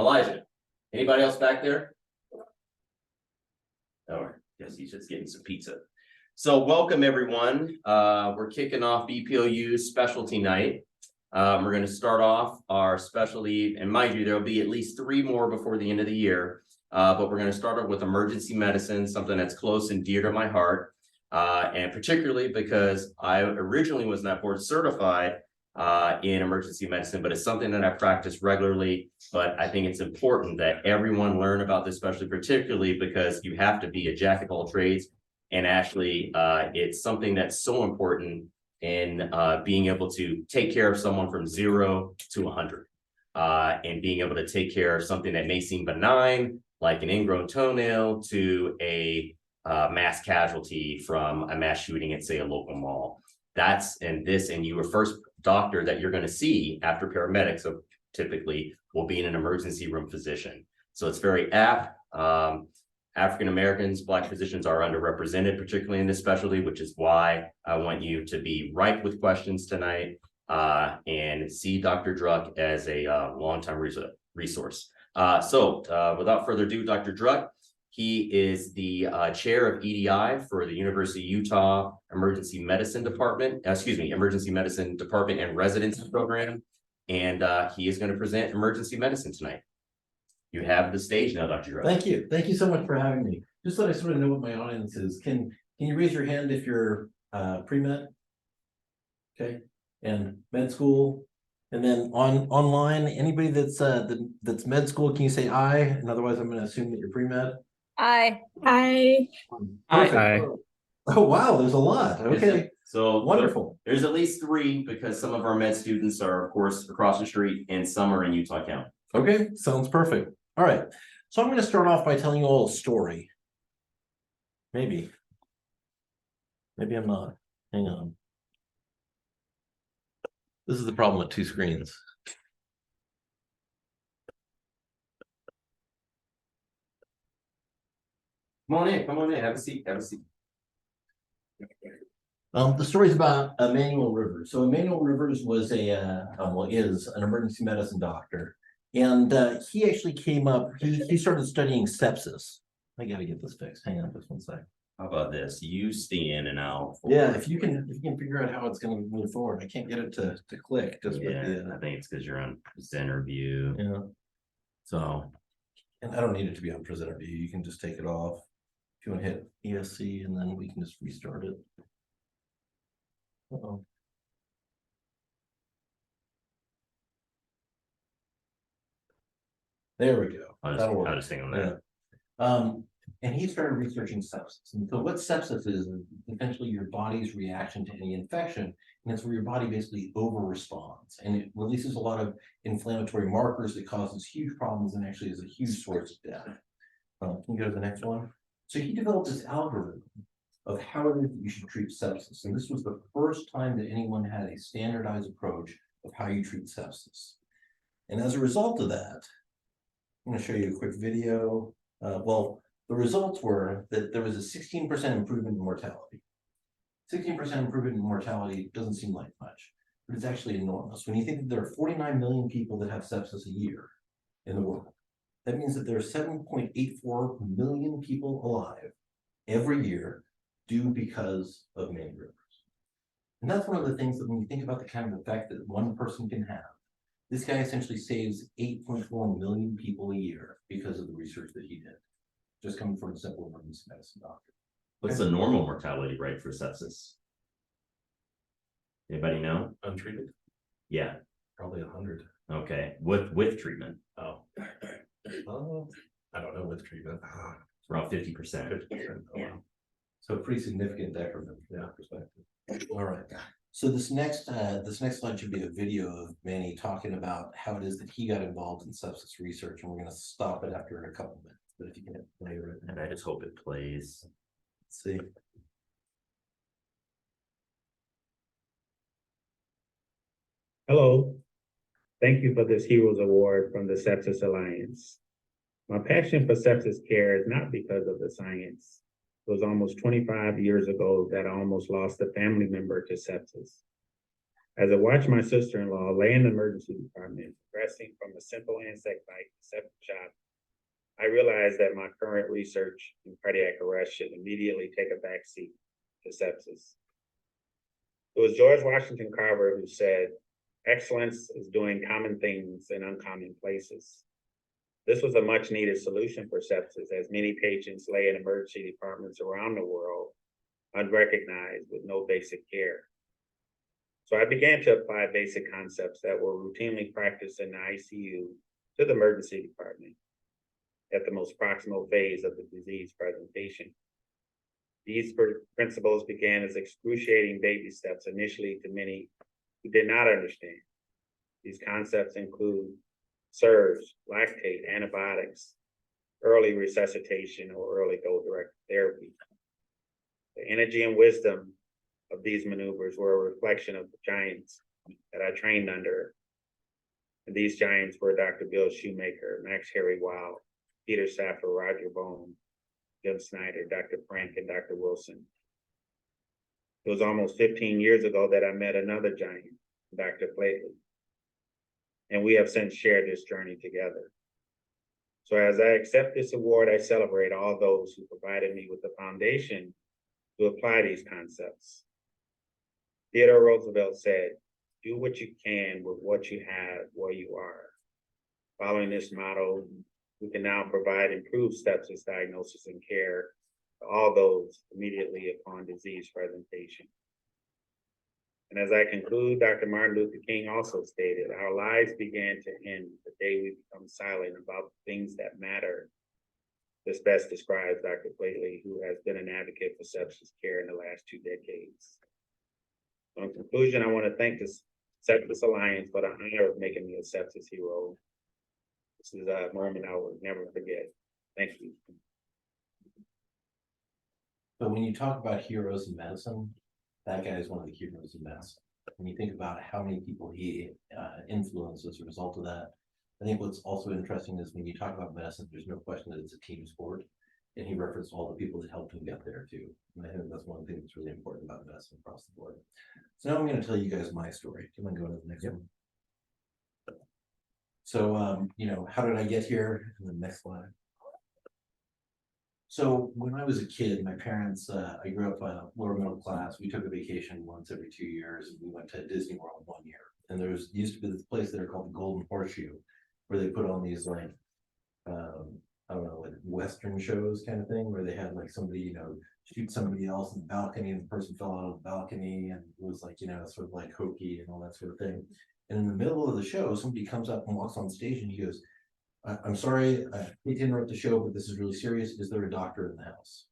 Elijah, anybody else back there? Oh, I guess he's just getting some pizza. So welcome everyone. We're kicking off BPOU specialty night. We're going to start off our specialty, and mind you, there'll be at least 3 more before the end of the year. But we're going to start off with emergency medicine, something that's close and dear to my heart. And particularly because I originally was not board certified in emergency medicine, but it's something that I practice regularly. But I think it's important that everyone learn about this, especially particularly because you have to be a jack of all trades. And actually, it's something that's so important in being able to take care of someone from 0 to 100, and being able to take care of something that may seem benign, like an ingrown toenail, to a mass casualty from a mass shooting at, say, a local mall. And you were first doctor that you're going to see after paramedics, so typically will be an emergency room physician. So it's very apt. African Americans, Black physicians are underrepresented, particularly in this specialty, which is why I want you to be ripe with questions tonight and see Dr. Druck as a long-time resource. So without further ado, Dr. Druck, he is the chair of EDI for the University of Utah Emergency Medicine Department, Emergency Medicine Department and Residency Program. And he is going to present emergency medicine tonight. You have the stage now, Dr. Druck. Thank you. Thank you so much for having me. Just so I sort of know what my audience is, can you raise your hand if you're pre-med? Okay. And med school? And then online, anybody that's med school, can you say aye? And otherwise, I'm going to assume that you're pre-med. Aye. Aye. Perfect. Aye. Oh wow, there's a lot. Okay. So Wonderful. There's at least 3 because some of our med students are, of course, across the street, and some are in Utah County. Okay, sounds perfect. All right. So I'm going to start off by telling you all a story. Maybe I'm not. Hang on. This is the problem with 2 screens. Come on in, have a seat, The story's about Emmanuel Rivers. So Emmanuel Rivers was is an emergency medicine doctor. And he actually came up, he started studying sepsis. I got to get this fixed. Hang on just one sec. How about this? You stand and I'll. Yeah, if you can figure out how it's going to move forward. I can't get it to click just with I think it's because you're on presenter view. Yeah. So. And I don't need it to be on presenter view. You can just take it off. If you want to hit ESC and then we can just restart it. Uh-oh. There we go. That'll work. I'll just hang on that. Yeah. And he started researching sepsis. And so what sepsis is essentially your body's reaction to any infection. And it's where your body basically over responds. And it releases a lot of inflammatory markers that causes huge problems and actually is a huge source of death. Can you go to the next one? So he developed this algorithm of how it is that you should treat sepsis. And this was the first time that anyone had a standardized approach of how you treat sepsis. And as a result of that, I'm going to show you a quick video. The results were that there was a 16% improvement in mortality. 16% improvement in mortality doesn't seem like much, but it's actually enormous. When you think that there are 49 million people that have sepsis a year in the world, that means that there are 7.84 million people alive every year due because of Emmanuel Rivers. And that's one of the things that when you think about the kind of effect that one person can have, this guy essentially saves 8.4 million people a year because of the research that he did, just coming from a simple emergency medicine doctor. What's the normal mortality rate for sepsis? Anybody know? Untreated? Yeah. Probably 100. Okay. With treatment? Oh. I don't know with treatment. It's around 50%. 50%. Yeah. Wow. So a pretty significant decrement from that perspective. All right. So this next slide should be a video of Manny talking about how it is that he got involved in sepsis research, and we're going to stop it after a couple minutes. But if you can play it, And I just hope it plays. let's see. Hello. Thank you for this Heroes Award from the Sepsis Alliance. My passion for sepsis care is not because of the science. It was almost 25 years ago that I almost lost a family member to sepsis. As I watched my sister-in-law lay in the emergency department, progressing from a simple insect bite to septic shock, I realized that my current research in cardiac arrest should immediately take a backseat to sepsis. It was George Washington Carver who said, "Excellence is doing common things in uncommon places." This was a much needed solution for sepsis, as many patients lay in emergency departments around the world unrecognized with no basic care. So I began to apply basic concepts that were routinely practiced in the ICU to the emergency department at the most proximal phase of the disease presentation. These principles began as excruciating baby steps initially to many who did not understand. These concepts include surge, lactate, antibiotics, early resuscitation, or early goal-directed therapy. The energy and wisdom of these maneuvers were a reflection of the giants that I trained under. And these giants were Dr. Bill Shoemaker, Max Harry Weil, Peter Saffer, Roger Bone, Jim Snyder, Dr. Frank, and Dr. Wilson. It was almost 15 years ago that I met another giant, Dr. Flately. And we have since shared this journey together. So as I accept this award, I celebrate all those who provided me with the foundation to apply these concepts. Theodore Roosevelt said, "Do what you can with what you have where you are." Following this motto, we can now provide improved sepsis diagnosis and care to all those immediately upon disease presentation. And as I conclude, Dr. Martin Luther King also stated, "Our lives began to end the day we become silent about things that matter." This best describes Dr. Flately, who has been an advocate for sepsis care in the last 2 decades. So in conclusion, I want to thank the Sepsis Alliance for the honor of making me a sepsis hero. This is a moment I will never forget. Thank you. But when you talk about heroes in medicine, that guy is one of the heroes in medicine. When you think about how many people he influenced as a result of that, I think what's also interesting is when you talk about medicine, there's no question that it's a team sport. And he referenced all the people that helped him get there too. And I think that's one thing that's really important about medicine across the board. So now I'm going to tell you guys my story. Can I go to the next one? So, how did I get here? And the next slide. So when I was a kid, my parents, I grew up lower middle class. We took a vacation once every 2 years, and we went to Disney World 1 year. And there used to be this place there called the Golden Horseshoe, where they put on these like, I don't know, like Western shows kind of thing, where they had like somebody, shoot somebody else in the balcony, and the person fell out of the balcony, and it was like, sort of like hokey and all that sort of thing. And in the middle of the show, somebody comes up and walks on stage, and he goes, "I'm sorry, I hate to interrupt the show, but this is really serious. Is there a doctor in the house?"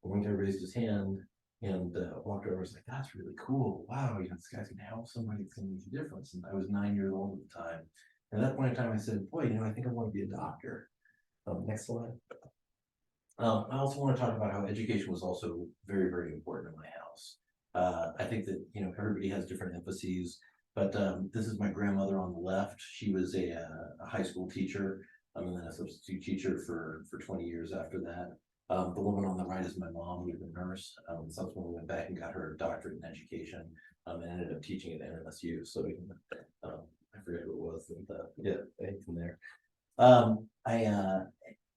And one guy raised his hand and walked over and was like, "That's really cool. Wow, this guy's gonna help somebody. It's gonna make a difference." And I was 9 years old at the time. And at that point in time, I said, "Boy, I think I want to be a doctor." Next slide. I also want to talk about how education was also very, very important in my house. I think that, everybody has different emphases, but this is my grandmother on the left. She was a high school teacher, and then a substitute teacher for 20 years after that. The woman on the right is my mom, who was a nurse. Subsequently went back and got her doctorate in education, and ended up teaching at NMSU. So I forget who it was. Yeah, thanks in there.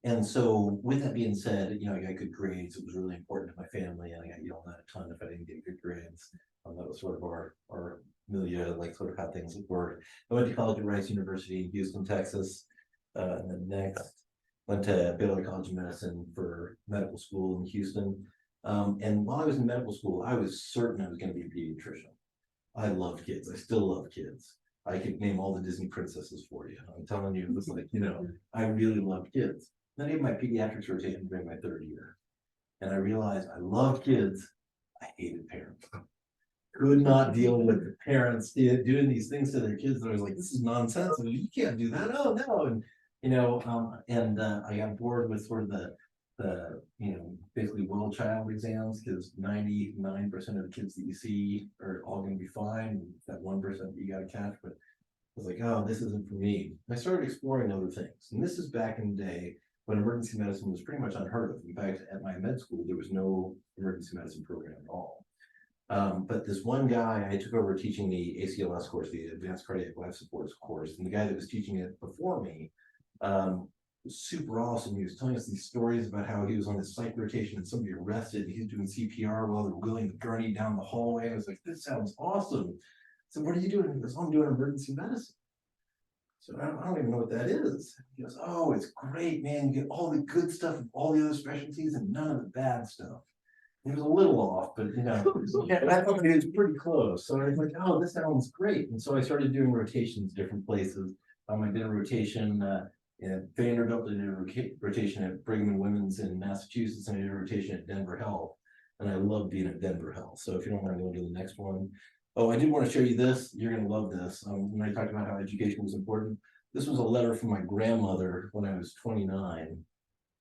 And so with that being said, I got good grades. It was really important to my family, and I got yelled at a ton if I didn't get good grades. That was sort of our milieu, like sort of how things work. I went to college at Rice University in Houston, Texas. And then next went to Baylor College of Medicine for medical school in Houston. And while I was in medical school, I was certain I was going to be a pediatrician. I loved kids. I still love kids. I could name all the Disney princesses for you. I'm telling you, it was like, I really loved kids. Then I did my pediatrics rotation during my 3rd year. And I realized I loved kids. I hated parents. Could not deal with the parents doing these things to their kids. I was like, this is nonsense. You can't do that. Oh, no. And, I got bored with sort of the basically world child exams, because 99% of the kids that you see are all going to be fine. And that 1% that you got to catch. But I was like, oh, this isn't for me. And I started exploring other things. And this is back in the day when emergency medicine was pretty much unheard of. In fact, at my med school, there was no emergency medicine program at all. But this one guy, I took over teaching the ACLS course, the Advanced Cardiac Life Supports course, and the guy that was teaching it before me, was super awesome. He was telling us these stories about how he was on his psych rotation and somebody arrested, and he's doing CPR while they're wheeling the gurney down the hallway. I was like, this sounds awesome. So what are you doing? He goes, oh, I'm doing emergency medicine. So I don't even know what that is. He goes, oh, it's great, man. You get all the good stuff of all the other specialties and none of the bad stuff. He was a little off, but yeah, I thought it was pretty close. So I was like, oh, this sounds great. And so I started doing rotations different places. I did a rotation at Vanderbilt, I did a rotation at Brigham and Women's in Massachusetts, and I did a rotation at Denver Health. And I love being at Denver Health. So if you don't want to go to the next one. Oh, I did want to show you this. You're going to love this. When I talked about how education was important, this was a letter from my grandmother when I was 29.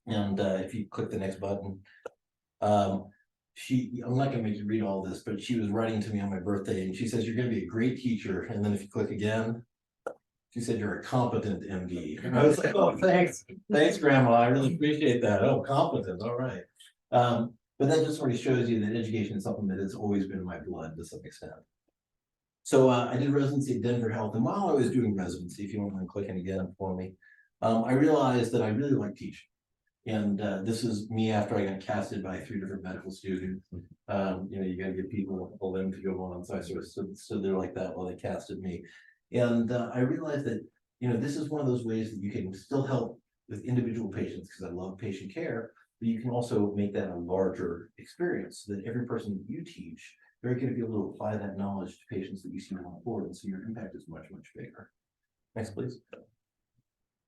And if you click the next button, I'm not going to make you read all this, but she was writing to me on my birthday, and she says, you're going to be a great teacher. And then if you click again, she said, you're a competent MD. And I was like, oh, thanks. Thanks, Grandma. I really appreciate that. Oh, competent. All right. But that just sort of shows you that education is something that has always been in my blood to some extent. So I did residency at Denver Health, and while I was doing residency, if you don't mind clicking again for me, I realized that I really like teaching. And this is me after I got casted by 3 different medical students. You got to give people a limb to go on. So I sort of stood there like that while they casted me. And I realized that, this is one of those ways that you can still help with individual patients, because I love patient care, but you can also make that a larger experience so that every person that you teach, they're going to be able to apply that knowledge to patients that you see on board. And so your impact is much, much bigger. Next, please.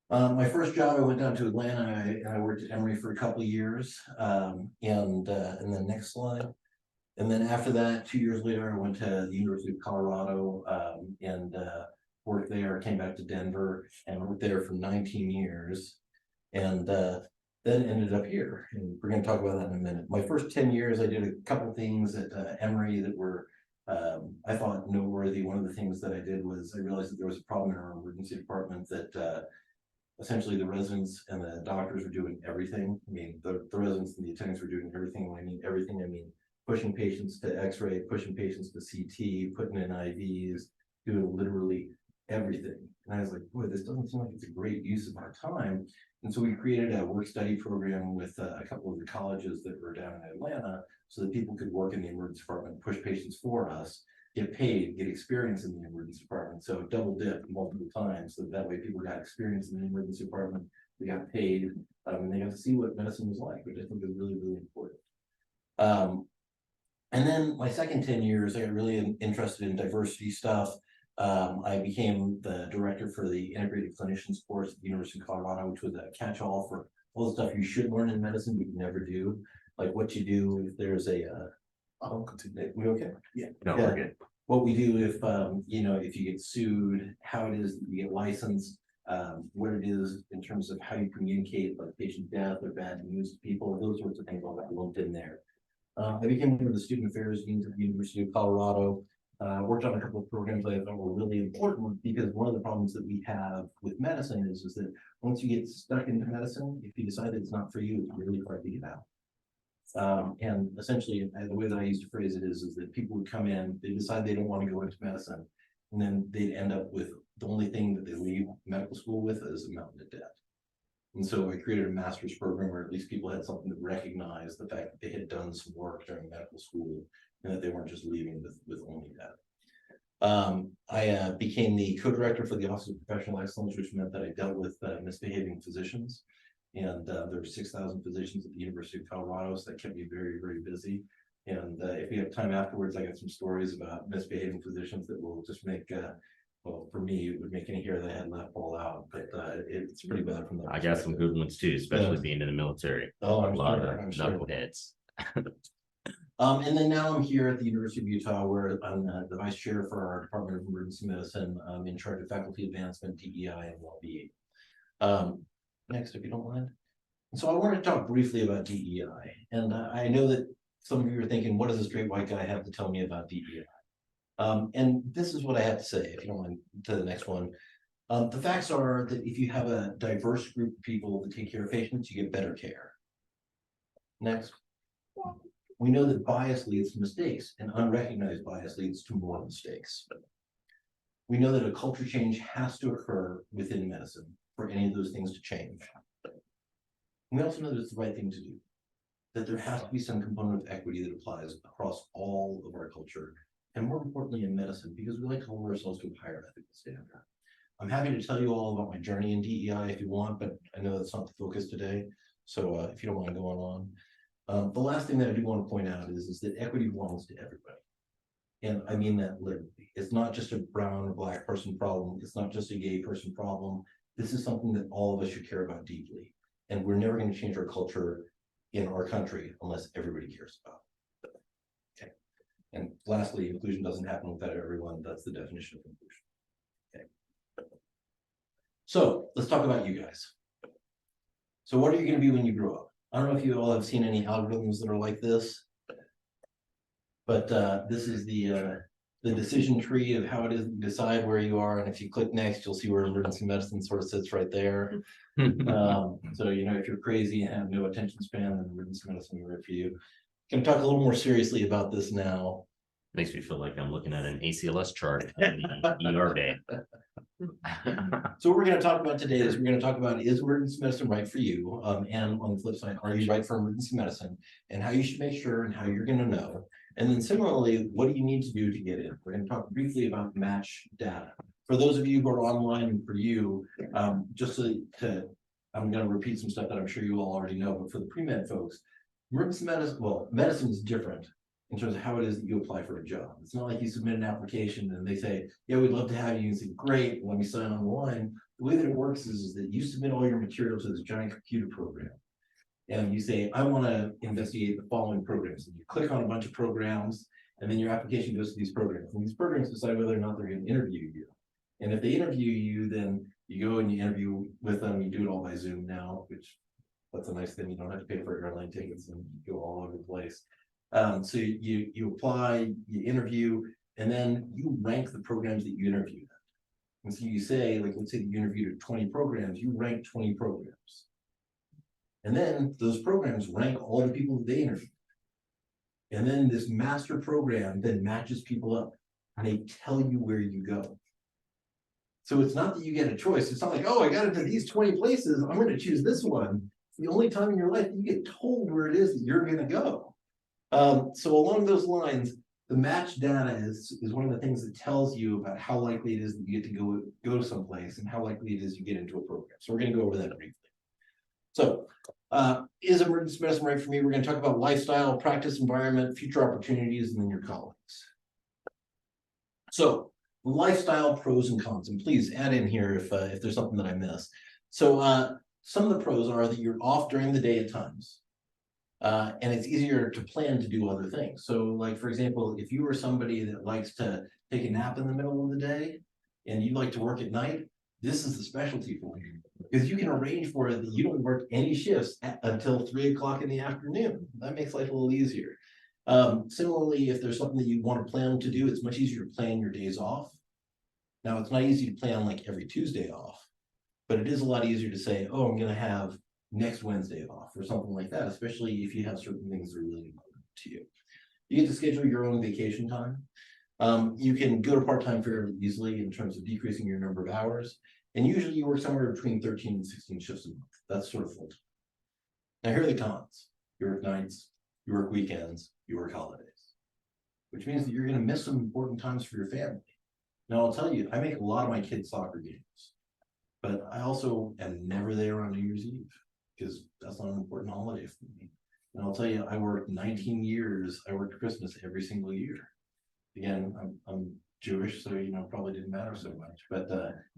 My first job, I went down to Atlanta, and I worked at Emory for a couple of years. And then next slide. And then after that, 2 years later, I went to the University of Colorado and worked there, came back to Denver and worked there for 19 years. And then ended up here. And we're going to talk about that in a minute. My first 10 years, I did a couple things at Emory that were, I thought, noteworthy. One of the things that I did was I realized that there was a problem in our emergency department that essentially the residents and the doctors were doing everything. I mean, the residents and the attendants were doing everything. When I mean everything, I mean pushing patients to x-ray, pushing patients to CT, putting in IVs, doing literally everything. And I was like, boy, this doesn't seem like it's a great use of our time. And so we created a work study program with a couple of the colleges that were down in Atlanta so that people could work in the emergency department, push patients for us, get paid, get experience in the emergency department. So double dip multiple times. So that way people got experience in the emergency department, they got paid, and they got to see what medicine was like, which I think is really, really important. And then my second 10 years, I got really interested in diversity stuff. I became the director for the integrated clinicians course at the University of Colorado, which was a catch-all for all the stuff you should learn in medicine, but you never do. Like what you do if there's a, we okay? Yeah. No, we're good. What we do if, if you get sued, how it is that you get licensed, what it is in terms of how you communicate like patient death or bad news to people, those sorts of things all got lumped in there. I became one of the student affairs deans at the University of Colorado. Worked on a couple of programs that I thought were really important because one of the problems that we have with medicine is that once you get stuck into medicine, if you decide that it's not for you, it's really hard to get out. And essentially, the way that I used to phrase it is that people would come in, they decide they don't want to go into medicine, and then they'd end up with the only thing that they leave medical school with is a mountain of debt. And so I created a master's program where at least people had something to recognize the fact that they had done some work during medical school and that they weren't just leaving with only that. I became the co-director for the Office of Professional Excellence, which meant that I dealt with misbehaving physicians. And there were 6,000 physicians at the University of Colorado, so that kept me very, very busy. And if we have time afterwards, I got some stories about misbehaving physicians that will just make, well, for me, it would make any hair that I had left fall out. But it's pretty bad from that. I got some good ones too, especially being in the military. Oh, a lot of knuckleheads. And then now I'm here at the University of Utah, where I'm the vice chair for our Department of Emergency Medicine. I'm in charge of faculty advancement, DEI, and well-being. Next, if you don't mind. So I want to talk briefly about DEI. And I know that some of you are thinking, what does this straight white guy have to tell me about DEI? And this is what I have to say, if you don't mind, to the next one. The facts are that if you have a diverse group of people that take care of patients, you get better care. Next. We know that bias leads to mistakes, and unrecognized bias leads to more mistakes. We know that a culture change has to occur within medicine for any of those things to change. We also know that it's the right thing to do, that there has to be some component of equity that applies across all of our culture, and more importantly in medicine, because we like to hold ourselves to a higher ethical standard. I'm happy to tell you all about my journey in DEI if you want, but I know that's not the focus today. So if you don't mind going on. The last thing that I do want to point out is that equity belongs to everybody. And I mean that literally. It's not just a brown or black person problem. It's not just a gay person problem. This is something that all of us should care about deeply. And we're never going to change our culture in our country unless everybody cares about it. Okay. And lastly, inclusion doesn't happen without everyone. That's the definition of inclusion. Okay. So let's talk about you guys. So what are you going to be when you grow up? I don't know if you all have seen any algorithms that are like this, but this is the decision tree of how it is you decide where you are. And if you click next, you'll see where emergency medicine sort of sits right there. So, you know, if you're crazy and have no attention span, then emergency medicine is right for you. Can talk a little more seriously about this now. Makes me feel like I'm looking at an ACLS chart on the ER day. So what we're going to talk about today is we're going to talk about, is emergency medicine right for you? And on the flip side, are you right for emergency medicine? And how you should make sure and how you're going to know. And then similarly, what do you need to do to get in? We're going to talk briefly about match data. For those of you who are online and for you, just to I'm going to repeat some stuff that I'm sure you all already know, but for the pre-med folks, emergency medicine, well, medicine is different in terms of how it is that you apply for a job. It's not like you submit an application and they say, yeah, we'd love to have you, and say, great, let me sign on the line. The way that it works is that you submit all your material to this giant computer program. And you say, I want to investigate the following programs. And you click on a bunch of programs, and then your application goes to these programs. And these programs decide whether or not they're going to interview you. And if they interview you, then you go and you interview with them. You do it all by Zoom now, which that's a nice thing. You don't have to pay for airline tickets and go all over the place. So you apply, you interview, and then you rank the programs that you interviewed at. And so you say, like, let's say you interviewed 20 programs, you rank 20 programs. And then those programs rank all the people that they interviewed. And then this master program then matches people up and they tell you where you go. So it's not that you get a choice. It's not like, oh, I got into these 20 places, I'm going to choose this one. It's the only time in your life that you get told where it is that you're going to go. So along those lines, the match data is one of the things that tells you about how likely it is that you get to go someplace and how likely it is you get into a program. So we're going to go over that briefly. So is emergency medicine right for me? We're going to talk about lifestyle, practice environment, future opportunities, and then your colleagues. So lifestyle pros and cons, and please add in here if there's something that I miss. So some of the pros are that you're off during the day at times. And it's easier to plan to do other things. So like, for example, if you were somebody that likes to take a nap in the middle of the day and you like to work at night, this is the specialty for you, because you can arrange for it that you don't work any shifts until 3 o'clock in the afternoon. That makes life a little easier. Similarly, if there's something that you want to plan to do, it's much easier to plan your days off. Now, it's not easy to plan like every Tuesday off, but it is a lot easier to say, oh, I'm going to have next Wednesday off or something like that, especially if you have certain things that are really important to you. You get to schedule your own vacation time. You can go to part-time fairly easily in terms of decreasing your number of hours. And usually you work somewhere between 13 and 16 shifts a month. That's sort of full time. Now here are the cons. You work nights, you work weekends, you work holidays, which means that you're going to miss some important times for your family. Now I'll tell you, I make a lot of my kids' soccer games, but I also am never there on New Year's Eve because that's not an important holiday for me. And I'll tell you, I worked 19 years. I worked Christmas every single year. Again, I'm Jewish, so, you know, probably didn't matter so much, but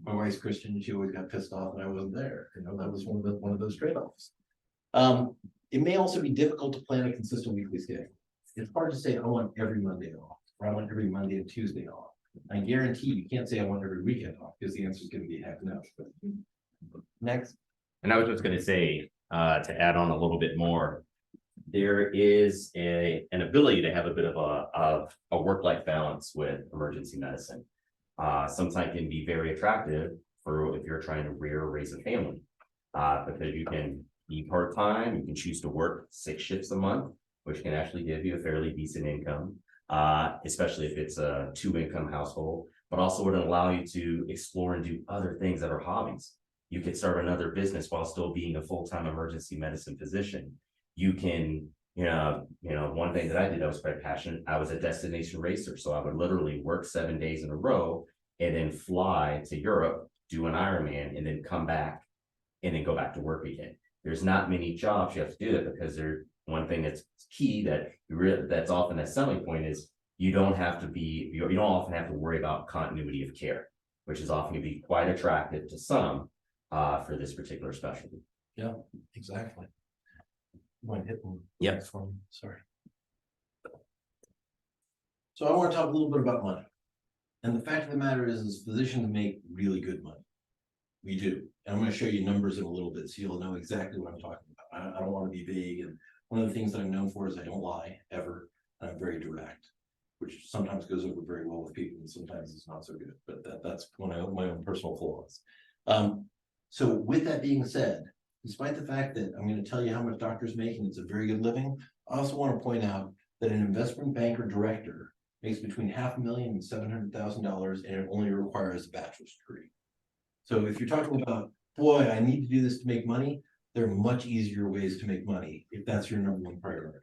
my wife's Christian and she always got pissed off that I wasn't there. You know, that was one of those trade-offs. It may also be difficult to plan a consistent weekly schedule. It's hard to say I want every Monday off, or I want every Monday and Tuesday off. I guarantee you can't say I want every weekend off, because the answer is going to be heck no. Next. And I was just going to say, to add on a little bit more, there is an ability to have a bit of a work-life balance with emergency medicine. Sometimes can be very attractive for if you're trying to raise a family, because you can be part-time, you can choose to work 6 shifts a month, which can actually give you a fairly decent income, especially if it's a 2-income household, but also would allow you to explore and do other things that are hobbies. You could start another business while still being a full-time emergency medicine physician. You can, one thing that I did, I was quite passionate. I was a destination racer. So I would literally work 7 days in a row and then fly to Europe, do an Ironman, and then come back and then go back to work again. There's not many jobs you have to do that, because one thing that's key that's often a selling point is you don't often have to worry about continuity of care, which is often going to be quite attractive to some for this particular specialty. Yeah, exactly. Want to hit one? Yep. Sorry. So I want to talk a little bit about money. And the fact of the matter is physicians make really good money. We do. And I'm going to show you numbers in a little bit so you'll know exactly what I'm talking about. I don't want to be vague. And one of the things that I'm known for is I don't lie ever. And I'm very direct, which sometimes goes over very well with people and sometimes it's not so good. But that's one of my own personal flaws. So with that being said, despite the fact that I'm going to tell you how much doctors make and it's a very good living, I also want to point out that an investment banker director makes between $500,000 and $700,000, and it only requires a bachelor's degree. So if you're talking about, boy, I need to do this to make money, there are much easier ways to make money if that's your number one priority.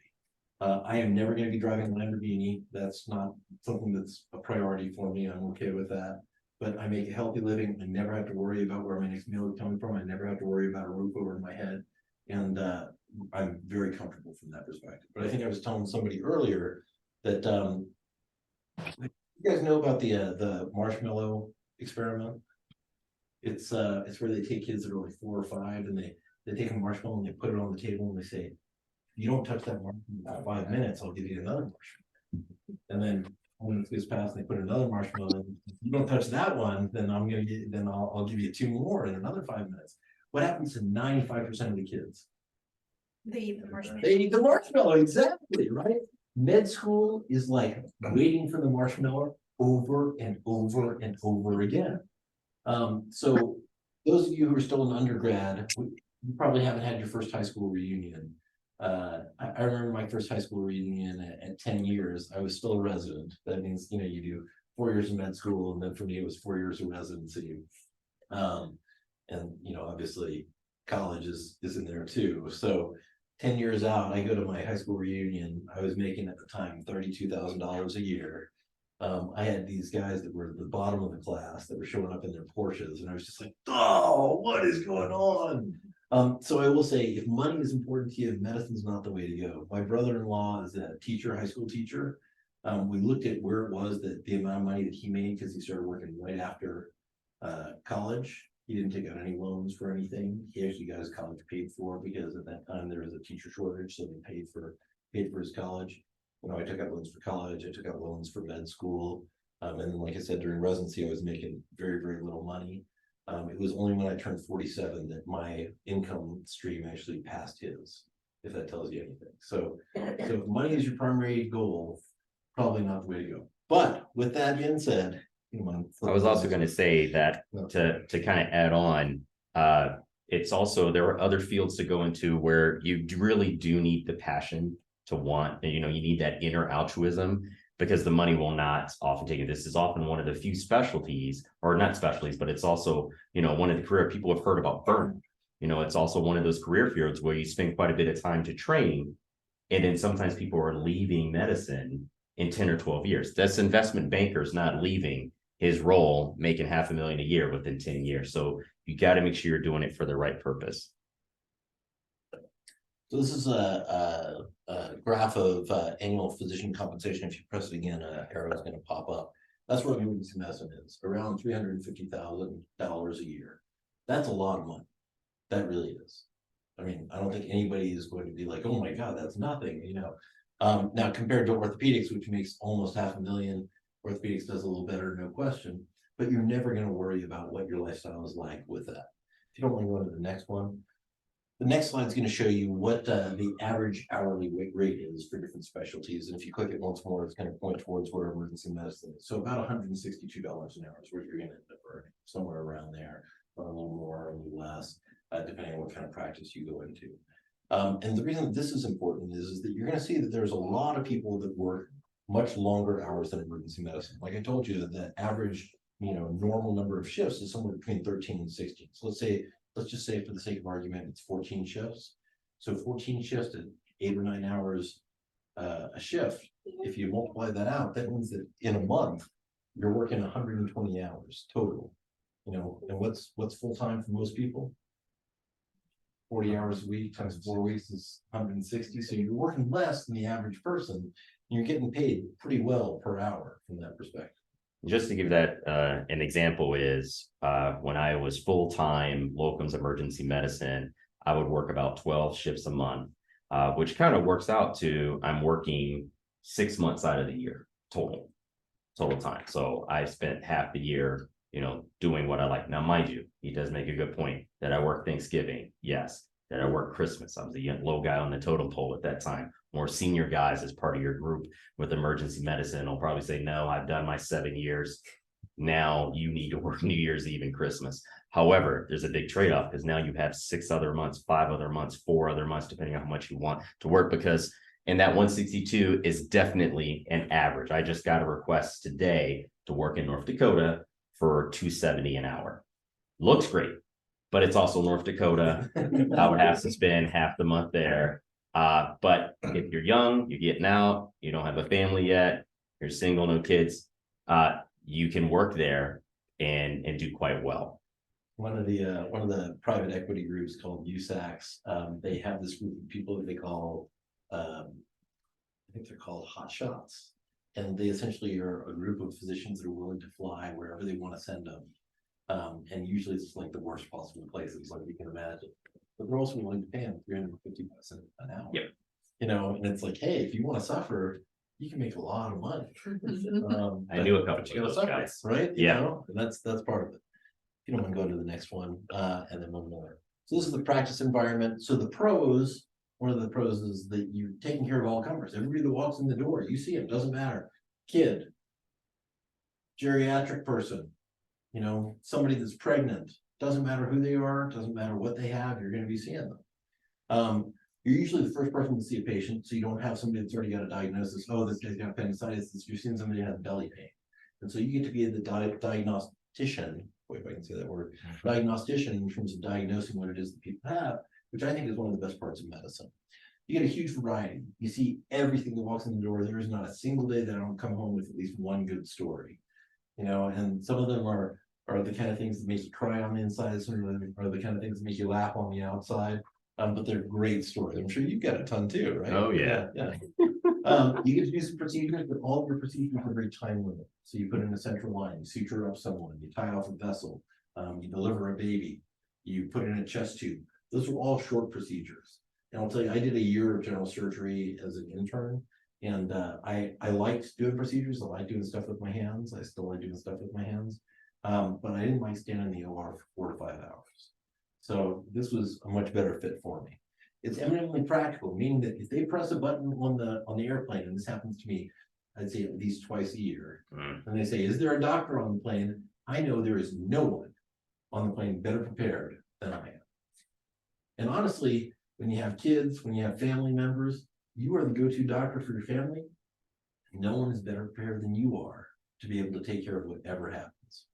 I am never going to be driving a Lamborghini. That's not something that's a priority for me. I'm okay with that. But I make a healthy living. I never have to worry about where my next meal is coming from. I never have to worry about a roof over my head. And I'm very comfortable from that perspective. But I think I was telling somebody earlier that you guys know about the marshmallow experiment. It's where they take kids that are like 4 or 5 and they take a marshmallow and they put it on the table and they say, if you don't touch that marshmallow in about 5 minutes, I'll give you another marshmallow. And then when it goes past, they put another marshmallow in. If you don't touch that one, then I'll give you 2 more in another 5 minutes. What happens to 95% of the kids? They eat the marshmallow. They eat the marshmallow, exactly, right? Med school is like waiting for the marshmallow over and over and over again. So those of you who are still in undergrad, you probably haven't had your first high school reunion. I remember my first high school reunion at 10 years. I was still a resident. That means, you do 4 years of med school, and then for me, it was 4 years of residency. And, obviously college is in there too. So 10 years out, I go to my high school reunion. I was making at the time $32,000 a year. I had these guys that were at the bottom of the class that were showing up in their Porsches, and I was just like, oh, what is going on? So I will say, if money is important to you, medicine's not the way to go. My brother-in-law is a teacher, high school teacher. We looked at where it was that the amount of money that he made, because he started working right after college. He didn't take out any loans for anything. He actually got his college paid for, because at that time there was a teacher shortage, so they paid for his college. I took out loans for college. I took out loans for med school. And then, like I said, during residency, I was making very, very little money. It was only when I turned 47 that my income stream actually passed his, if that tells you anything. So if money is your primary goal, probably not the way to go. But with that being said, I was also going to say that to kind of add on, it's also, there are other fields to go into where you really do need the passion to want, you need that inner altruism, because the money will not often take it. This is often one of the few specialties, or not specialties, but it's also, one of the career people have heard about burn. It's also one of those career fields where you spend quite a bit of time to train. And then sometimes people are leaving medicine in 10 or 12 years. That's investment bankers not leaving his role, making $500,000 a year within 10 years. So you got to make sure you're doing it for the right purpose. So this is a graph of annual physician compensation. If you press it again, an arrow is going to pop up. That's what emergency medicine is, around $350,000 a year. That's a lot of money. That really is. I mean, I don't think anybody is going to be like, oh my God, that's nothing, Now, compared to orthopedics, which makes almost $500,000, orthopedics does a little better, no question, but you're never going to worry about what your lifestyle is like with that. If you don't want to go to the next one, the next slide is going to show you what the average hourly rate is for different specialties. And if you click it once more, it's going to point towards where emergency medicine is. So about $162 an hour is where you're going to end up earning, somewhere around there, or a little more or a little less, depending on what kind of practice you go into. And the reason that this is important is that you're going to see that there's a lot of people that work much longer hours than emergency medicine. Like I told you, the average, normal number of shifts is somewhere between 13 and 16. So let's just say for the sake of argument, it's 14 shifts. So 14 shifts at 8 or 9 hours a shift. If you multiply that out, that means that in a month, you're working 120 hours total. And what's full time for most people? 40 hours a week times 4 weeks is 160. So you're working less than the average person. And you're getting paid pretty well per hour from that perspective. Just to give that an example is when I was full-time locums emergency medicine, I would work about 12 shifts a month, which kind of works out to I'm working 6 months out of the year total time. So I spent half the year, doing what I like. Now, mind you, he does make a good point that I work Thanksgiving. Yes. That I work Christmas. I was the low guy on the totem pole at that time. More senior guys as part of your group with emergency medicine will probably say, no, I've done my 7 years. Now you need to work New Year's Eve and Christmas. However, there's a big trade-off because now you have 6 other months, 5 other months, 4 other months, depending on how much you want to work, because and that 162 is definitely an average. I just got a request today to work in North Dakota for $270 an hour. Looks great, but it's also North Dakota. I would have to spend half the month there. But if you're young, you're getting out, you don't have a family yet, you're single, no kids, you can work there and do quite well. One of the private equity groups called USACs, they have this group of people that they call, I think they're called hot shots. And they essentially are a group of physicians that are willing to fly wherever they want to send them. And usually it's like the worst possible places, like you can imagine. But they're also willing to pay them $350 an hour. Yep. And it's like, hey, if you want to suffer, you can make a lot of money. I knew a couple of of those guys. Right? Yeah. And that's part of it. If you don't want to go to the next one, and then one more. So this is the practice environment. So the pros, one of the pros is that you're taking care of all comers. Everybody that walks in the door, you see them, doesn't matter. Kid, geriatric person, somebody that's pregnant, doesn't matter who they are, doesn't matter what they have, you're going to be seeing them. You're usually the first person to see a patient, so you don't have somebody that's already got a diagnosis. Oh, this guy's got appendicitis. You're seeing somebody that has belly pain. And so you get to be the diagnostician, if I can say that word, diagnostician in terms of diagnosing what it is that people have, which I think is one of the best parts of medicine. You get a huge variety. You see everything that walks in the door. There is not a single day that I don't come home with at least one good story. And some of them are the kind of things that make you cry on the inside, some of them are the kind of things that make you laugh on the outside. But they're great stories. I'm sure you've got a ton too, right? Oh yeah. You get to do some procedures, but all of your procedures are very time limited. So you put in a central line, you suture up someone, you tie off a vessel, you deliver a baby, you put in a chest tube. Those are all short procedures. And I'll tell you, I did a year of general surgery as an intern, and I liked doing procedures. I like doing stuff with my hands. I still like doing stuff with my hands, but I didn't like standing in the OR for 4 to 5 hours. So this was a much better fit for me. It's eminently practical, meaning that if they press a button on the airplane, and this happens to me, I'd say at least twice a year, and they say, "Is there a doctor on the plane?" I know there is no one on the plane better prepared than I am. And honestly, when you have kids, when you have family members, you are the go-to doctor for your family. No one is better prepared than you are to be able to take care of whatever happens.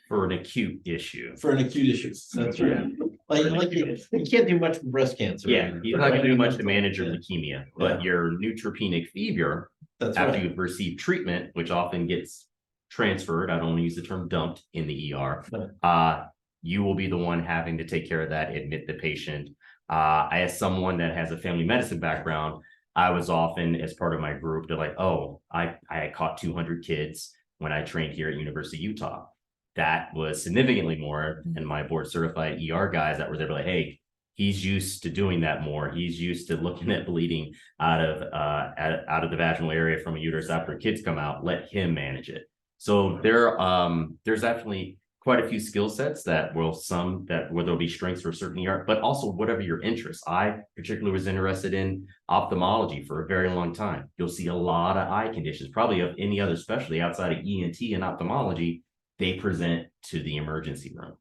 For an acute issue. For an acute issue. That's right. Like you can't do much for breast cancer. Yeah, you're not going to do much to manage your leukemia, but your neutropenic fever, That's after right. you've received treatment, which often gets transferred, I don't want to use the term dumped in the ER, you will be the one having to take care of that, admit the patient. I, as someone that has a family medicine background, I was often, as part of my group, they're like, oh, I caught 200 kids when I trained here at University of Utah. That was significantly more than my board certified ER guys that were there, like, hey, he's used to doing that more. He's used to looking at bleeding out of the vaginal area from a uterus after kids come out. Let him manage it. So there's actually quite a few skill sets where there'll be strengths for a certain ER, but also whatever your interests. I particularly was interested in ophthalmology for a very long time. You'll see a lot of eye conditions, probably of any other specialty outside of ENT and ophthalmology. They present to the emergency room.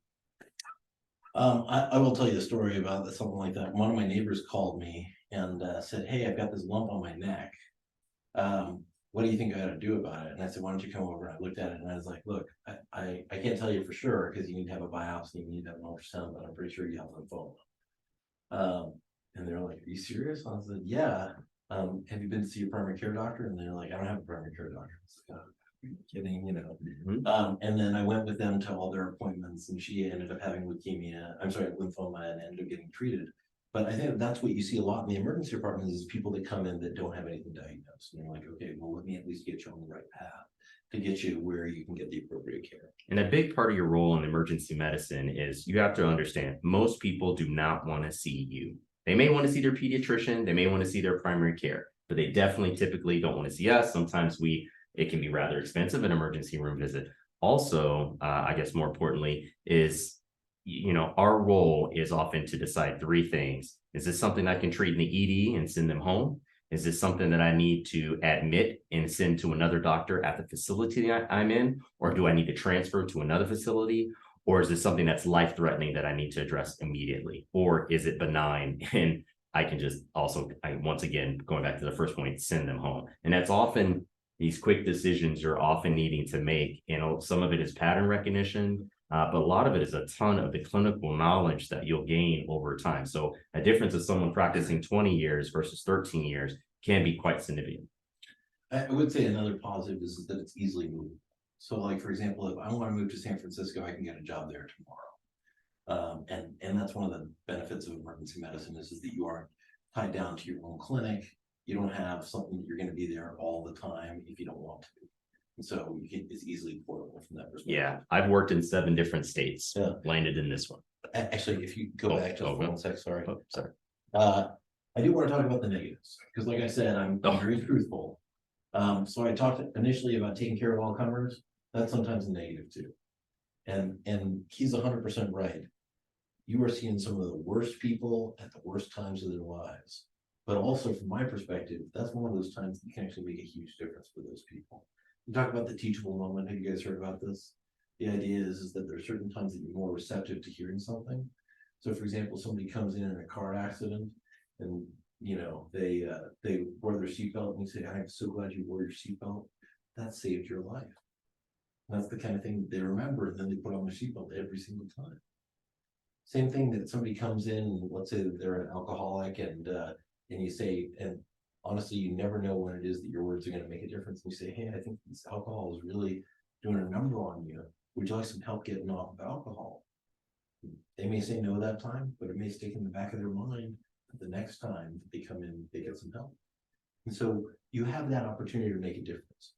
I will tell you a story about this, something like that. One of my neighbors called me and said, "Hey, I've got this lump on my neck. What do you think I ought to do about it?" And I said, "Why don't you come over?" And I looked at it and I was like, "Look, I can't tell you for sure because you need to have a biopsy, you need to have an ultrasound, but I'm pretty sure you have lymphoma." And they're like, "Are you serious?" I said, "Yeah. Have you been to see your primary care doctor?" And they're like, "I don't have a primary care doctor." I was like, "Oh, are you kidding?" And then I went with them to all their appointments, and she ended up having lymphoma, and ended up getting treated. But I think that's what you see a lot in the emergency department is people that come in that don't have anything diagnosed. And you're like, okay, well, let me at least get you on the right path to get you where you can get the appropriate care. And a big part of your role in emergency medicine is you have to understand most people do not want to see you. They may want to see their pediatrician, they may want to see their primary care, but they definitely typically don't want to see us. Sometimes it can be rather expensive, an emergency room visit. Also, I guess more importantly is, our role is often to decide three things. Is this something I can treat in the ED and send them home? Is this something that I need to admit and send to another doctor at the facility that I'm in? Or do I need to transfer to another facility? Or is this something that's life-threatening that I need to address immediately? Or is it benign and I can just once again, going back to the first point, send them home? And that's often these quick decisions you're often needing to make. Some of it is pattern recognition, but a lot of it is a ton of the clinical knowledge that you'll gain over time. So a difference of someone practicing 20 years versus 13 years can be quite significant. I would say another positive is that it's easily moved. So like, for example, if I want to move to San Francisco, I can get a job there tomorrow. And that's one of the benefits of emergency medicine is that you aren't tied down to your own clinic. You don't have something that you're going to be there all the time if you don't want to. And so it's easily portable from that perspective. Yeah, I've worked in 7 different states, landed in this one. Actually, if you go back just for 1 sec, sorry. Sorry. I do want to talk about the negatives because like I said, I'm very truthful. So I talked initially about taking care of all comers. That's sometimes a negative too. And he's 100% right. You are seeing some of the worst people at the worst times of their lives. But also from my perspective, that's one of those times that you can actually make a huge difference for those people. You talk about the teachable moment. Have you guys heard about this? The idea is that there are certain times that you're more receptive to hearing something. So for example, somebody comes in a car accident and they wear their seatbelt and you say, "I'm so glad you wore your seatbelt. That saved your life." And that's the kind of thing that they remember, and then they put on their seatbelt every single time. Same thing that somebody comes in, and let's say that they're an alcoholic and you say, and honestly, you never know when it is that your words are going to make a difference. And you say, "Hey, I think this alcohol is really doing a number on you. Would you like some help getting off of alcohol?" They may say no that time, but it may stick in the back of their mind that the next time they come in, they get some help. And so you have that opportunity to make a difference.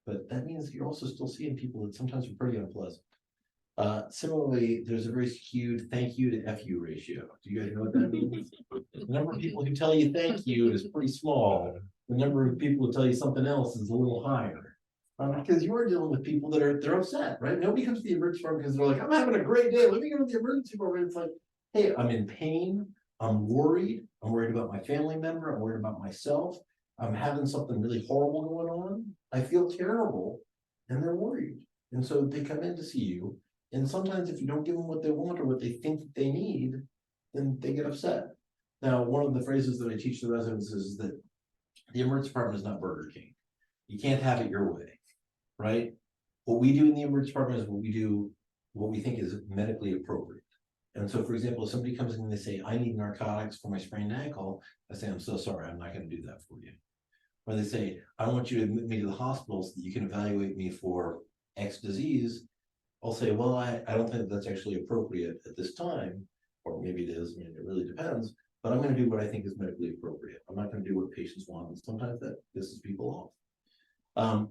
But that means you're also still seeing people that sometimes are pretty unpleasant. Similarly, there's a very skewed thank you to FU ratio. Do you guys know what that means? The number of people who tell you thank you is pretty small. The number of people who tell you something else is a little higher. Because you are dealing with people that they're upset, right? Nobody comes to the emergency department because they're like, "I'm having a great day. Let me go to the emergency department." It's like, "Hey, I'm in pain. I'm worried. I'm worried about my family member. I'm worried about myself. I'm having something really horrible going on. I feel terrible." And they're worried. And so they come in to see you. And sometimes if you don't give them what they want or what they think that they need, then they get upset. Now, one of the phrases that I teach the residents is that the emergency department is not Burger King. You can't have it your way, right? What we do in the emergency department is what we think is medically appropriate. And so, for example, if somebody comes in and they say, "I need narcotics for my sprained ankle," I say, "I'm so sorry, I'm not going to do that for you." Or they say, "I want you to admit me to the hospital so that you can evaluate me for X disease." I'll say, "Well, I don't think that's actually appropriate at this time," or maybe it is, it really depends, "but I'm going to do what I think is medically appropriate. I'm not going to do what patients want." And sometimes that pisses people off.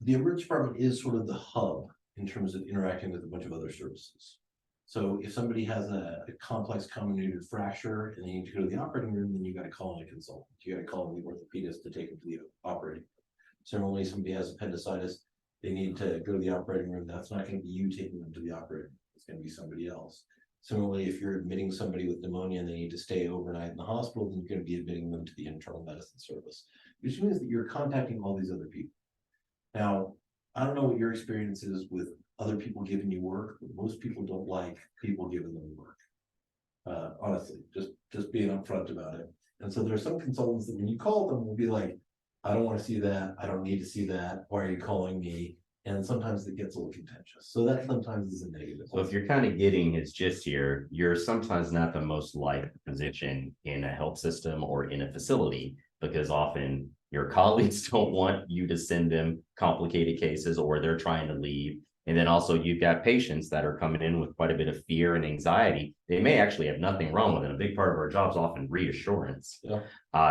The emergency department is sort of the hub in terms of interacting with a bunch of other services. So if somebody has a complex comminuted fracture and they need to go to the operating room, then you got to call in a consultant. You got to call in the orthopedist to take them to the operating room. Similarly, somebody has appendicitis, they need to go to the operating room. That's not going to be you taking them to the operating room. It's going to be somebody else. Similarly, if you're admitting somebody with pneumonia and they need to stay overnight in the hospital, then you're going to be admitting them to the internal medicine service, which means that you're contacting all these other people. Now, I don't know what your experience is with other people giving you work, but most people don't like people giving them work. Honestly, just being upfront about it. And so there are some consultants that when you call them will be like, I don't want to see that, I don't need to see that, why are you calling me? And sometimes it gets a little contentious. So that sometimes is a negative. So if you're kind of getting his gist here, you're sometimes not the most liked position in a health system or in a facility, because often your colleagues don't want you to send them complicated cases, or they're trying to leave. And then also you've got patients that are coming in with quite a bit of fear and anxiety. They may actually have nothing wrong with it. A big part of our job is often reassurance,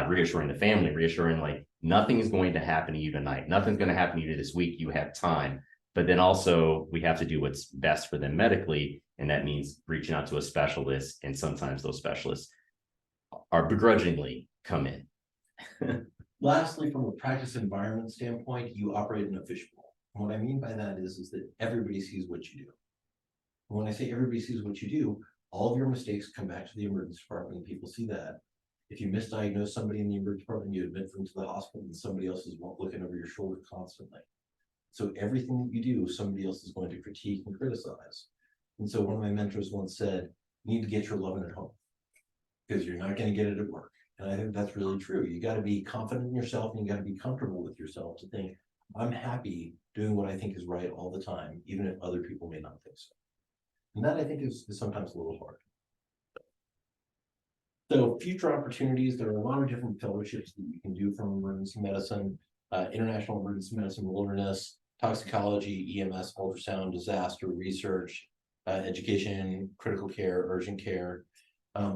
reassuring the family, reassuring like nothing is going to happen to you tonight. Nothing's going to happen to you this week. You have time. But then also we have to do what's best for them medically. And that means reaching out to a specialist. And sometimes those specialists are begrudgingly come in. Lastly, from a practice environment standpoint, you operate in a fishbowl. And what I mean by that is that everybody sees what you do. And when I say everybody sees what you do, all of your mistakes come back to the emergency department and people see that. If you misdiagnose somebody in the emergency department, you admit them to the hospital and somebody else is looking over your shoulder constantly. So everything that you do, somebody else is going to critique and criticize. And so one of my mentors once said, you need to get your loving at home because you're not going to get it at work. And I think that's really true. You got to be confident in yourself and you got to be comfortable with yourself to think, I'm happy doing what I think is right all the time, even if other people may not think so. And that I think is sometimes a little hard. So future opportunities, there are a lot of different fellowships that you can do from emergency medicine, international emergency medicine wilderness, toxicology, EMS, ultrasound, disaster research, education, critical care, urgent care.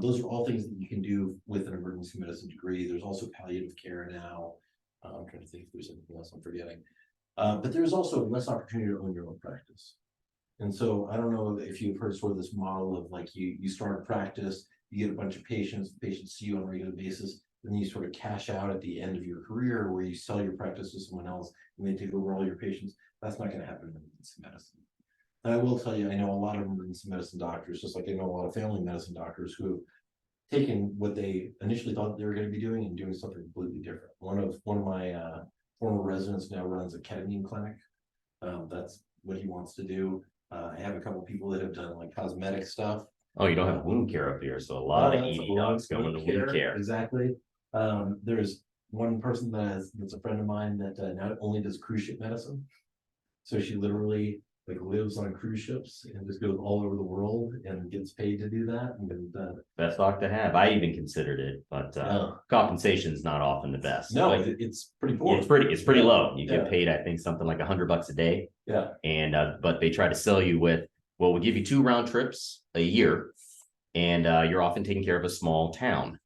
Those are all things that you can do with an emergency medicine degree. There's also palliative care now. I'm trying to think if there's anything else I'm forgetting. But there's also less opportunity to own your own practice. And so I don't know if you've heard sort of this model of like you start a practice, you get a bunch of patients, the patients see you on a regular basis, and then you sort of cash out at the end of your career where you sell your practice to someone else and they take over all your patients. That's not going to happen in emergency medicine. And I will tell you, I know a lot of emergency medicine doctors, just like I know a lot of family medicine doctors who have taken what they initially thought they were going to be doing and doing something completely different. One of my former residents now runs a ketamine clinic. That's what he wants to do. I have a couple people that have done like cosmetic stuff. Oh, you don't have wound care up here, so a lot of ED docs going to wound care. Exactly. There's one person that's a friend of mine that not only does cruise ship medicine, so she literally like lives on cruise ships and just goes all over the world and gets paid to do that. And best doc to have. I even considered it, but compensation is not often the best. No, like, it's pretty poor. It's pretty low. You get paid, I think, something like $100 a day. Yeah. And but they try to sell you with, well, we'll give you 2 round trips a year, and you're often taking care of a small town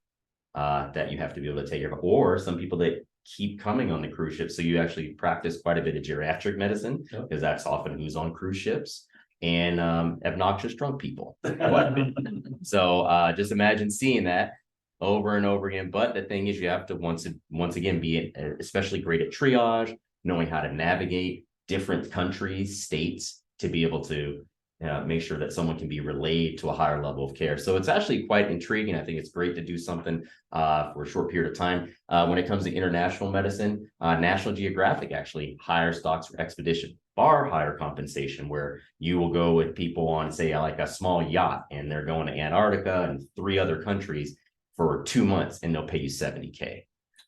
that you have to be able to take care of. Or some people that keep coming on the cruise ship, so you actually practice quite a bit of geriatric medicine, because that's often who's on cruise ships, and obnoxious drunk people. So just imagine seeing that over and over again. But the thing is, you have to once again be especially great at triage, knowing how to navigate different countries, states, to be able to make sure that someone can be relayed to a higher level of care. So it's actually quite intriguing. I think it's great to do something for a short period of time. When it comes to international medicine, National Geographic actually hires docs for expedition, far higher compensation, where you will go with people on, say, like a small yacht, and they're going to Antarctica and 3 other countries for 2 months, and they'll pay you $70K.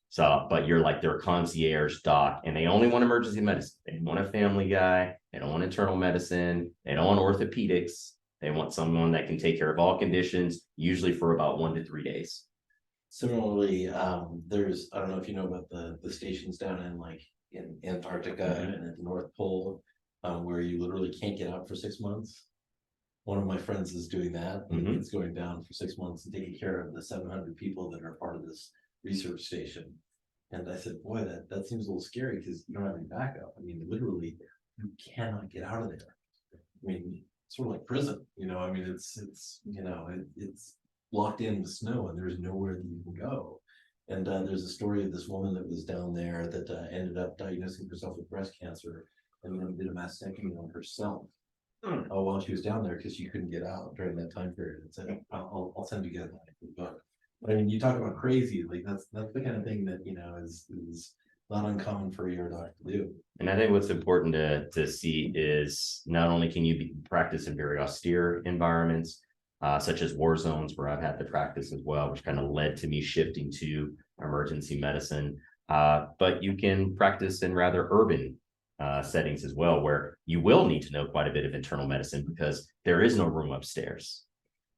So, but you're like their concierge doc, and they only want emergency medicine. They want a family guy. They don't want internal medicine. They don't want orthopedics. They want someone that can take care of all conditions, usually for about 1 to 3 days. Similarly, there's, I don't know if you know about the stations down in Antarctica and at the North Pole, where you literally can't get out for 6 months. One of my friends is doing that. It's going down for 6 months and taking care of the 700 people that are part of this research station. And I said, boy, that seems a little scary because you don't have any backup. I mean, literally, you cannot get out of there. I mean, it's sort of like prison, I mean, it's locked in with snow and there's nowhere that you can go. And there's a story of this woman that was down there that ended up diagnosing herself with breast cancer and then did a mastectomy on herself while she was down there because she couldn't get out during that time period. And said, I'll send you guys the book. I mean, you talk about crazy, like that's the kind of thing that, is not uncommon for your doctor to do. And I think what's important to see is not only can you practice in very austere environments, such as war zones where I've had to practice as well, which kind of led to me shifting to emergency medicine. But you can practice in rather urban settings as well, where you will need to know quite a bit of internal medicine because there is no room upstairs.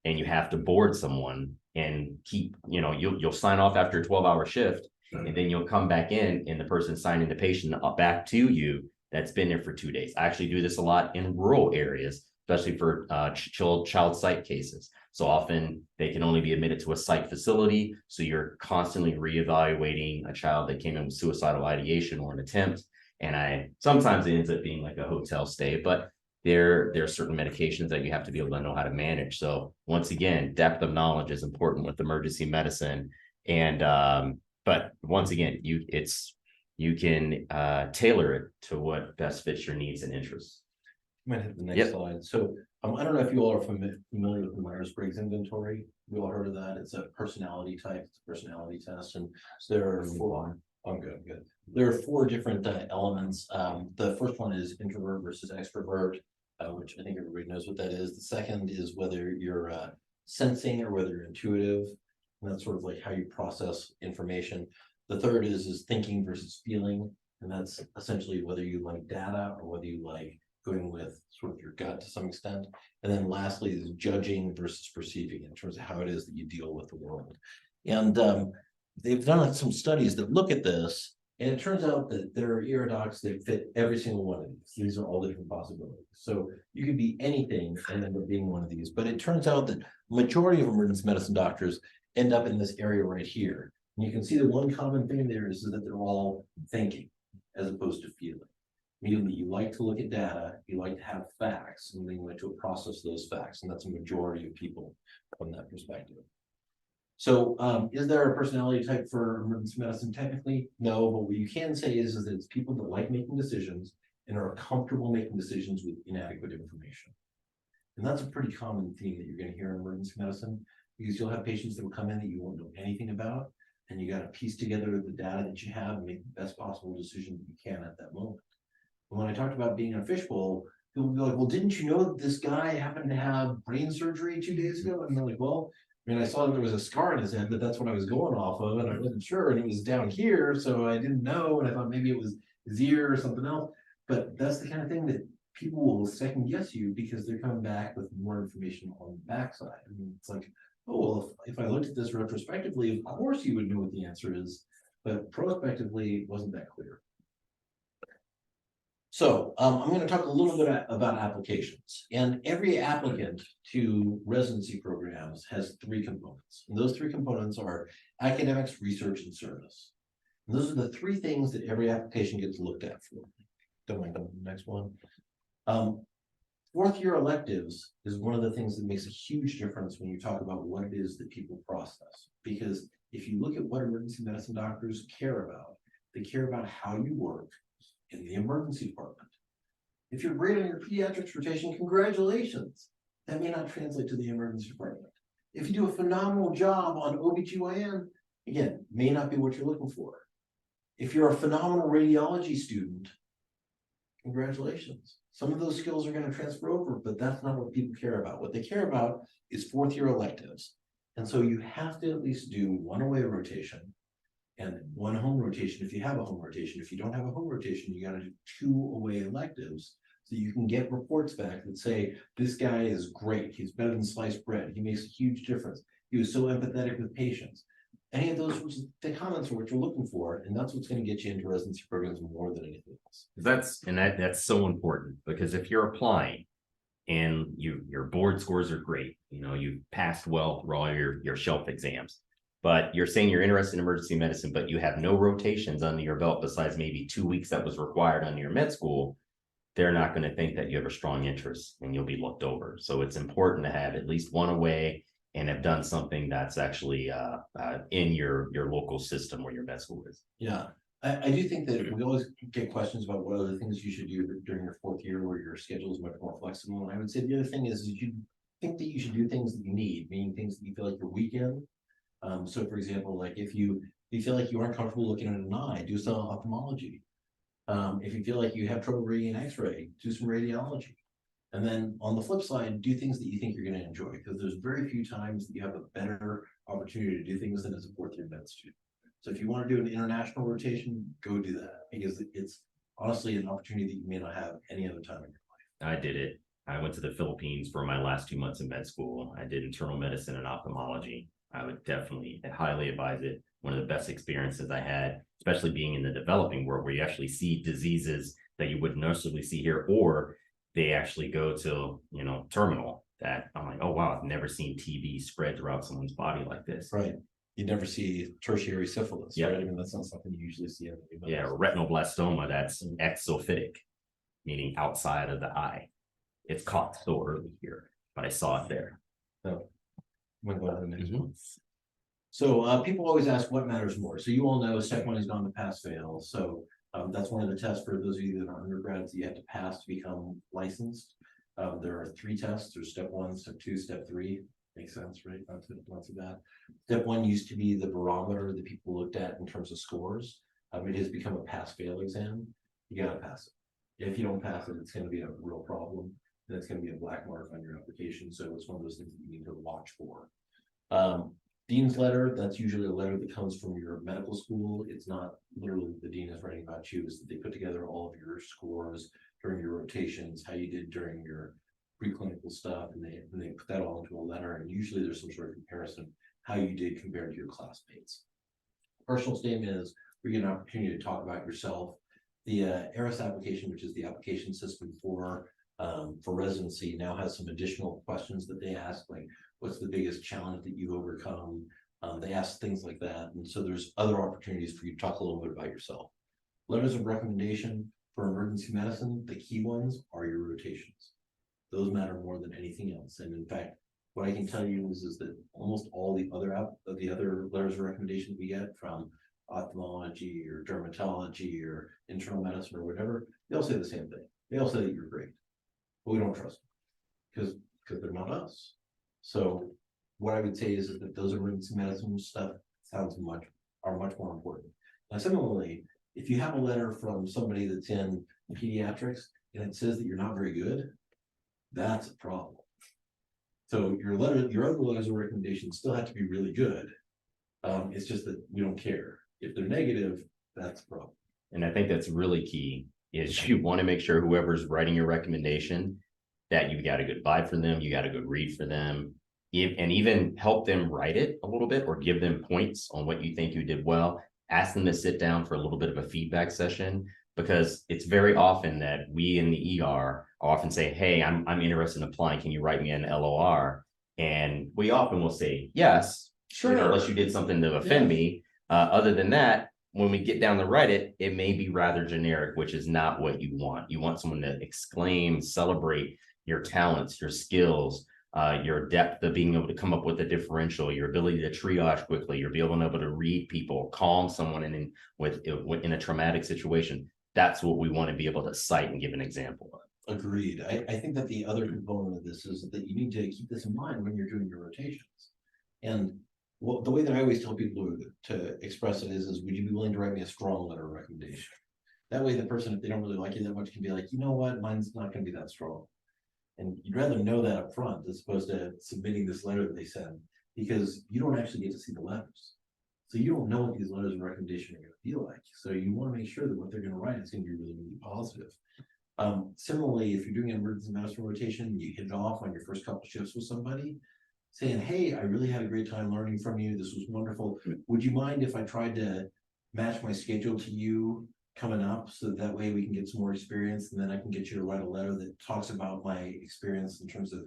And you have to board someone and keep, you'll sign off after a 12-hour shift, and then you'll come back in and the person signing the patient back to you that's been there for 2 days. I actually do this a lot in rural areas, especially for child psych cases. So often they can only be admitted to a psych facility. So you're constantly reevaluating a child that came in with suicidal ideation or an attempt. And sometimes it ends up being like a hotel stay, but there are certain medications that you have to be able to know how to manage. So once again, depth of knowledge is important with emergency medicine. And but once again, you can tailor it to what best fits your needs and interests. Might hit the next Yep. slide. So I don't know if you all are familiar with the Myers-Briggs inventory. We all heard of that. It's a personality type, it's a personality test, and so there are four. I'm good. There are 4 different elements. The first one is introvert versus extrovert, which I think everybody knows what that is. The second is whether you're sensing or whether you're intuitive. And that's sort of like how you process information. The third is thinking versus feeling, and that's essentially whether you like data or whether you like going with sort of your gut to some extent. And then lastly is judging versus perceiving in terms of how it is that you deal with the world. And they've done some studies that look at this, and it turns out that there are ear docs that fit every single one of these. These are all the different possibilities. So you could be anything and end up being one of these. But it turns out that majority of emergency medicine doctors end up in this area right here. And you can see the one common thing there is that they're all thinking as opposed to feeling. Meaning that you like to look at data, you like to have facts, and then you like to process those facts. And that's a majority of people from that perspective. So is there a personality type for emergency medicine? Technically, no, but what you can say is that it's people that like making decisions and are comfortable making decisions with inadequate information. And that's a pretty common theme that you're going to hear in emergency medicine, because you'll have patients that will come in that you won't know anything about, and you got to piece together the data that you have and make the best possible decision that you can at that moment. And when I talked about being in a fishbowl, people will be like, well, didn't you know that this guy happened to have brain surgery 2 days ago? And they're like, well, I mean, I saw that there was a scar in his head, but that's what I was going off of, and I wasn't sure, and it was down here, so I didn't know, and I thought maybe it was his ear or something else. But that's the kind of thing that people will second guess you because they're coming back with more information on the backside. I mean, it's like, oh, well, if I looked at this retrospectively, of course you would know what the answer is, but prospectively, it wasn't that clear. So I'm going to talk a little bit about applications, and every applicant to residency programs has 3 components. And those 3 components are academics, research, and service. And those are the 3 things that every application gets looked at for. Don't mind going to the next one. 4th year electives is one of the things that makes a huge difference when you talk about what it is that people process. Because if you look at what emergency medicine doctors care about, they care about how you work in the emergency department. If you're great on your pediatrics rotation, congratulations. That may not translate to the emergency department. If you do a phenomenal job on OBGYN, again, may not be what you're looking for. If you're a phenomenal radiology student, congratulations. Some of those skills are going to transfer over, but that's not what people care about. What they care about is 4th year electives. And so you have to at least do 1 away rotation and 1 home rotation if you have a home rotation. If you don't have a home rotation, you got to do 2 away electives so you can get reports back that say, this guy is great. He's better than sliced bread. He makes a huge difference. He was so empathetic with patients. Any of those sorts of comments are what you're looking for, and that's what's going to get you into residency programs more than anything else. That's so important, because if you're applying and your board scores are great, you passed well through all your shelf exams, but you're saying you're interested in emergency medicine, but you have no rotations under your belt besides maybe 2 weeks that was required under your med school, they're not going to think that you have a strong interest and you'll be looked over. So it's important to have at least 1 away and have done something that's actually in your local system where your med school is. Yeah, I do think that we always get questions about what other things you should do during your 4th year where your schedule is much more flexible. And I would say the other thing is you think that you should do things that you need, meaning things that you feel like you're weak in. So for example, like if you If you feel like you aren't comfortable looking at an eye, do some ophthalmology. If you feel like you have trouble reading an x-ray, do some radiology. And then on the flip side, do things that you think you're going to enjoy, because there's very few times that you have a better opportunity to do things than as a fourth year med student. So if you want to do an international rotation, go do that, because it's honestly an opportunity that you may not have any other time in your life. I did it. I went to the Philippines for my last 2 months in med school. I did internal medicine and ophthalmology. I would definitely highly advise it. One of the best experiences I had, especially being in the developing world, where you actually see diseases that you wouldn't necessarily see here, or they actually go to, terminal, that I'm like, oh, wow, I've never seen TB spread throughout someone's body like this. Right. You never see tertiary syphilis, Yeah. right? I mean, that's not something you usually see. Yeah, retinoblastoma, that's exophytic, meaning outside of the eye. It's caught so early here, but I saw it there. So, I'm gonna go to the next Mhm. one. So people always ask what matters more. So you all know step one has gone to pass fail. So that's one of the tests for those of you that are undergrads that you have to pass to become licensed. There are 3 tests. There's step 1, step 2, step 3. Makes sense, right? Not too bad. Step 1 used to be the barometer that people looked at in terms of scores. It has become a pass-fail exam. You gotta pass it. If you don't pass it, it's gonna be a real problem. And it's gonna be a black mark on your application. So it's one of those things that you need to watch for. Dean's letter, that's usually a letter that comes from your medical school. It's not literally the dean is writing about you, is that they put together all of your scores during your rotations, how you did during your preclinical stuff, and they put that all into a letter, and usually there's some sort of comparison how you did compared to your classmates. Personal statement is where you get an opportunity to talk about yourself. The ERIS application, which is the application system for residency, now has some additional questions that they ask, like what's the biggest challenge that you've overcome? They ask things like that, and so there's other opportunities for you to talk a little bit about yourself. Letters of recommendation for emergency medicine, the key ones are your rotations. Those matter more than anything else. And in fact, what I can tell you is that almost all the other letters of recommendation we get from ophthalmology or dermatology or internal medicine or whatever, they all say the same thing. They all say that you're great, but we don't trust them because they're not us. So what I would say is that those emergency medicine stuff are much more important. Now, similarly, if you have a letter from somebody that's in pediatrics and it says that you're not very good, that's a problem. So your other letters of recommendation still have to be really good. It's just that we don't care. If they're negative, that's a problem. And I think that's really key, is you want to make sure whoever's writing your recommendation that you got a good vibe for them, you got a good read for them, and even help them write it a little bit or give them points on what you think you did well. Ask them to sit down for a little bit of a feedback session, because it's very often that we in the ER often say, hey, I'm interested in applying. Can you write me an LOR? And we often will say, yes, sure, unless you did something to offend me. Other than that, when we get down to write it, it may be rather generic, which is not what you want. You want someone to exclaim, celebrate your talents, your skills, your depth of being able to come up with a differential, your ability to triage quickly, your being able to read people, calm someone in a traumatic situation. That's what we want to be able to cite and give an example of. Agreed. I think that the other component of this is that you need to keep this in mind when you're doing your rotations. And the way that I always tell people to express it is would you be willing to write me a strong letter of recommendation? That way the person, if they don't really like you that much, can be like, you know what, mine's not going to be that strong. And you'd rather know that up front as opposed to submitting this letter that they send, because you don't actually get to see the letters. So you don't know what these letters of recommendation are going to feel like. So you want to make sure that what they're going to write is going to be really, really positive. Similarly, if you're doing an emergency medicine rotation, you hit it off on your first couple of shifts with somebody, saying, hey, I really had a great time learning from you. This was wonderful. Would you mind if I tried to match my schedule to you coming up, so that way we can get some more experience, and then I can get you to write a letter that talks about my experience in terms of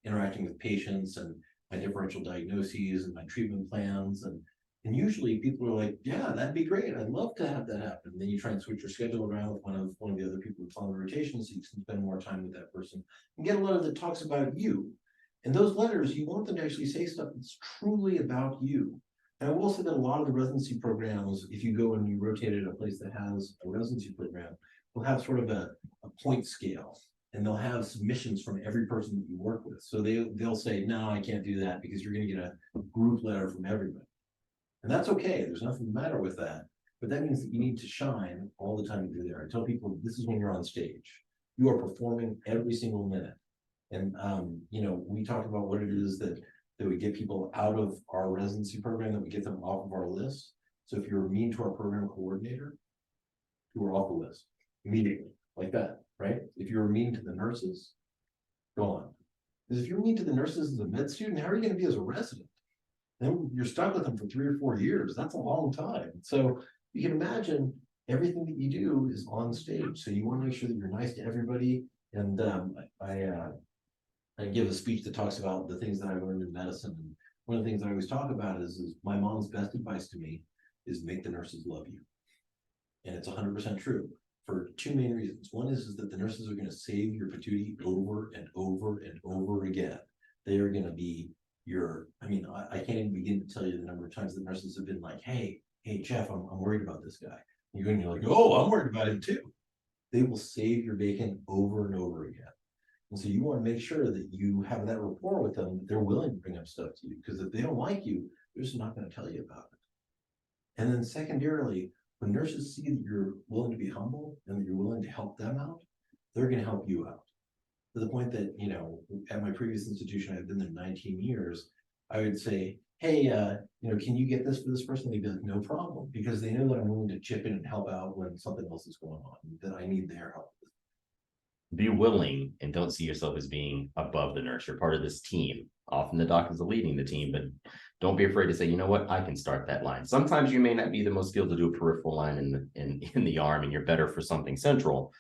interacting with patients and my differential diagnoses and my treatment plans. And usually people are like, yeah, that'd be great. I'd love to have that happen. And then you try and switch your schedule around with one of the other people that's on the rotation, so you can spend more time with that person and get a letter that talks about you. And those letters, you want them to actually say stuff that's truly about you. And I will say that a lot of the residency programs, if you go and you rotate at a place that has a residency program, will have sort of a point scale, and they'll have submissions from every person that you work with. So they'll say, no, I can't do that, because you're going to get a group letter from everybody. And that's okay, there's nothing the matter with that, but that means that you need to shine all the time you're there. I tell people, this is when you're on stage. You are performing every single minute. And, you know, we talked about what it is that we get people out of our residency program, that we get them off of our list. So if you're mean to our program coordinator, you are off the list immediately, like that, right? If you're mean to the nurses, go on. Because if you're mean to the nurses as a med student, how are you going to be as a resident? Then you're stuck with them for 3 or 4 years. That's a long time. So you can imagine everything that you do is on stage. So you want to make sure that you're nice to everybody. And I give a speech that talks about the things that I learned in medicine. And one of the things I always talk about is my mom's best advice to me is make the nurses love you. And it's 100% true for 2 main reasons. One is that the nurses are going to save your patootie over and over and over again. They are going to be I can't even begin to tell you the number of times the nurses have been like, hey, Jeff, I'm worried about this guy. You're like, oh, I'm worried about him too. They will save your bacon over and over again. And so you want to make sure that you have that rapport with them, that they're willing to bring up stuff to you. Because if they don't like you, they're just not going to tell you about it. And then secondarily, when nurses see that you're willing to be humble and that you're willing to help them out, they're going to help you out. To the point that, you know, at my previous institution, I've been there 19 years, I would say, hey, can you get this for this person? They'd be like, no problem, because they know that I'm willing to chip in and help out when something else is going on, that I need their help. Be willing and don't see yourself as being above the nurse. You're part of this team. Often the doctors are leading the team, but don't be afraid to say, you know what, I can start that line. Sometimes you may not be the most skilled to do a peripheral line in the arm, and you're better for something central,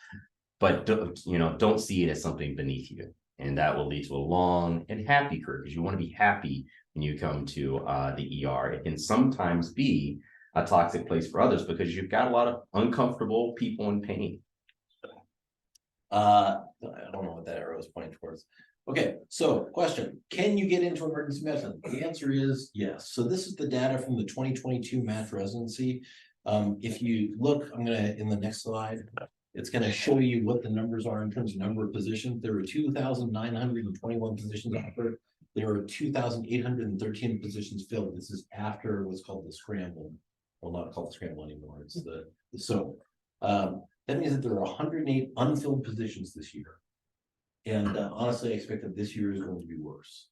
but don't see it as something beneath you. And that will lead to a long and happy career, because you want to be happy when you come to the ER. It can sometimes be a toxic place for others because you've got a lot of uncomfortable people in pain. I don't know what that arrow is pointing towards. Okay, so question, can you get into emergency medicine? The answer is yes. So this is the data from the 2022 match residency. If you look, I'm gonna, in the next slide, it's gonna show you what the numbers are in terms of number of positions. There were 2,921 positions offered. There were 2,813 positions filled. This is after what's called the scramble. Well, not called the scramble anymore, it's the SOAP. That means that there are 108 unfilled positions this year. And honestly, I expect that this year is going to be worse.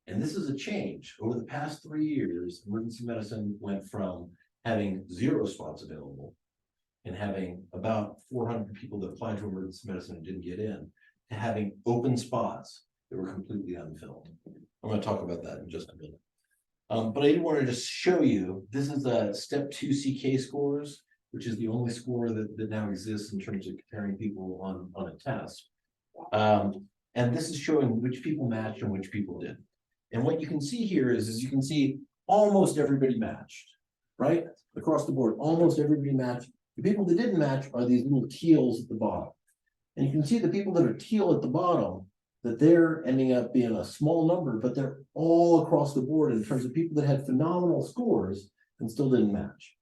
And this is a change. Over the past 3 years, emergency medicine went from having 0 spots available and having about 400 people that applied to emergency medicine and didn't get in, to having open spots that were completely unfilled. I'm going to talk about that in just a minute. But I did want to just show you, this is a step 2 CK scores, which is the only score that now exists in terms of comparing people on a test. And this is showing which people matched and which people didn't. And what you can see here is you can see almost everybody matched, right? Across the board, almost everybody matched. The people that didn't match are these little teals at the bottom. And you can see the people that are teal at the bottom, that they're ending up being a small number, but they're all across the board in terms of people that had phenomenal scores and still didn't match.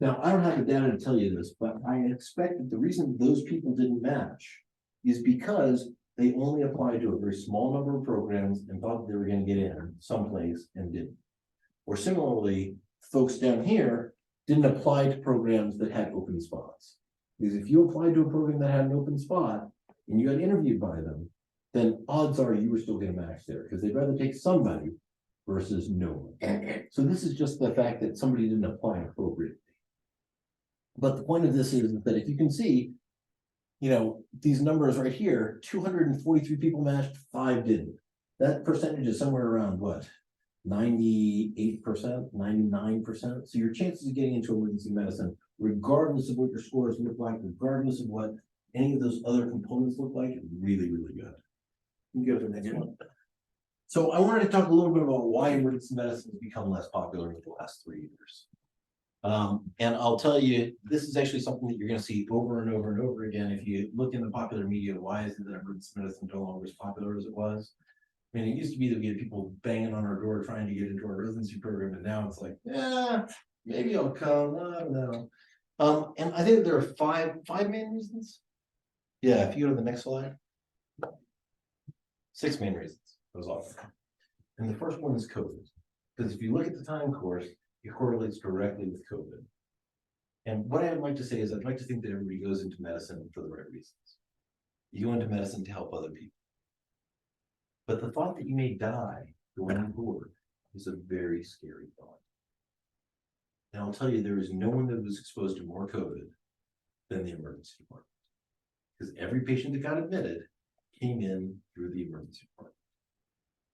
Now, I don't have the data to tell you this, but I expect that the reason those people didn't match is because they only applied to a very small number of programs and thought they were going to get in someplace and didn't. Or similarly, folks down here didn't apply to programs that had open spots. Because if you applied to a program that had an open spot and you got interviewed by them, then odds are you were still going to match there, because they'd rather take somebody versus no one. So this is just the fact that somebody didn't apply appropriately. But the point of this is that if you can see, these numbers right here, 243 people matched, 5 didn't. That percentage is somewhere around what? 98%, 99%. So your chances of getting into emergency medicine, regardless of what your scores look like, regardless of what any of those other components look like, is really, really good. You can go to the next one. So I wanted to talk a little bit about why emergency medicine has become less popular in the last 3 years. And I'll tell you, this is actually something that you're going to see over and over and over again. If you look in the popular media, why is it that emergency medicine no longer as popular as it was? I mean, it used to be that we had people banging on our door trying to get into our residency program, and now it's like, maybe I'll come. I don't know. And I think there are five main reasons. Yeah, if you go to the next slide. 6 main reasons. That was awesome. And the first one is COVID. Because if you look at the time course, it correlates directly with COVID. And what I'd like to say is I'd like to think that everybody goes into medicine for the right reasons. You go into medicine to help other people. But the thought that you may die going forward is a very scary thought. And I'll tell you, there is no one that was exposed to more COVID than the emergency department. Because every patient that got admitted came in through the emergency department.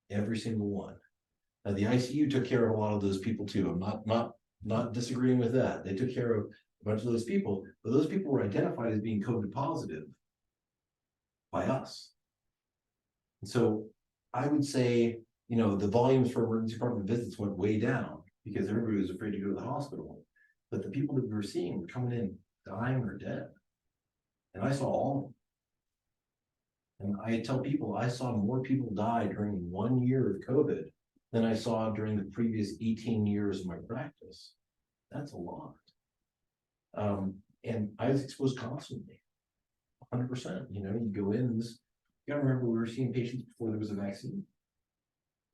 Every single one. Now the ICU took care of a lot of those people too. I'm not disagreeing with that. They took care of a bunch of those people, but those people were identified as being COVID positive by us. And so I would say, you know, the volumes for emergency department visits went way down because everybody was afraid to go to the hospital. But the people that we were seeing were coming in dying or dead. And I saw all of them. And I tell people I saw more people die during 1 year of COVID than I saw during the previous 18 years of my practice. That's a lot. And I was exposed constantly, 100%. You know, you go in and this, you gotta remember we were seeing patients before there was a vaccine.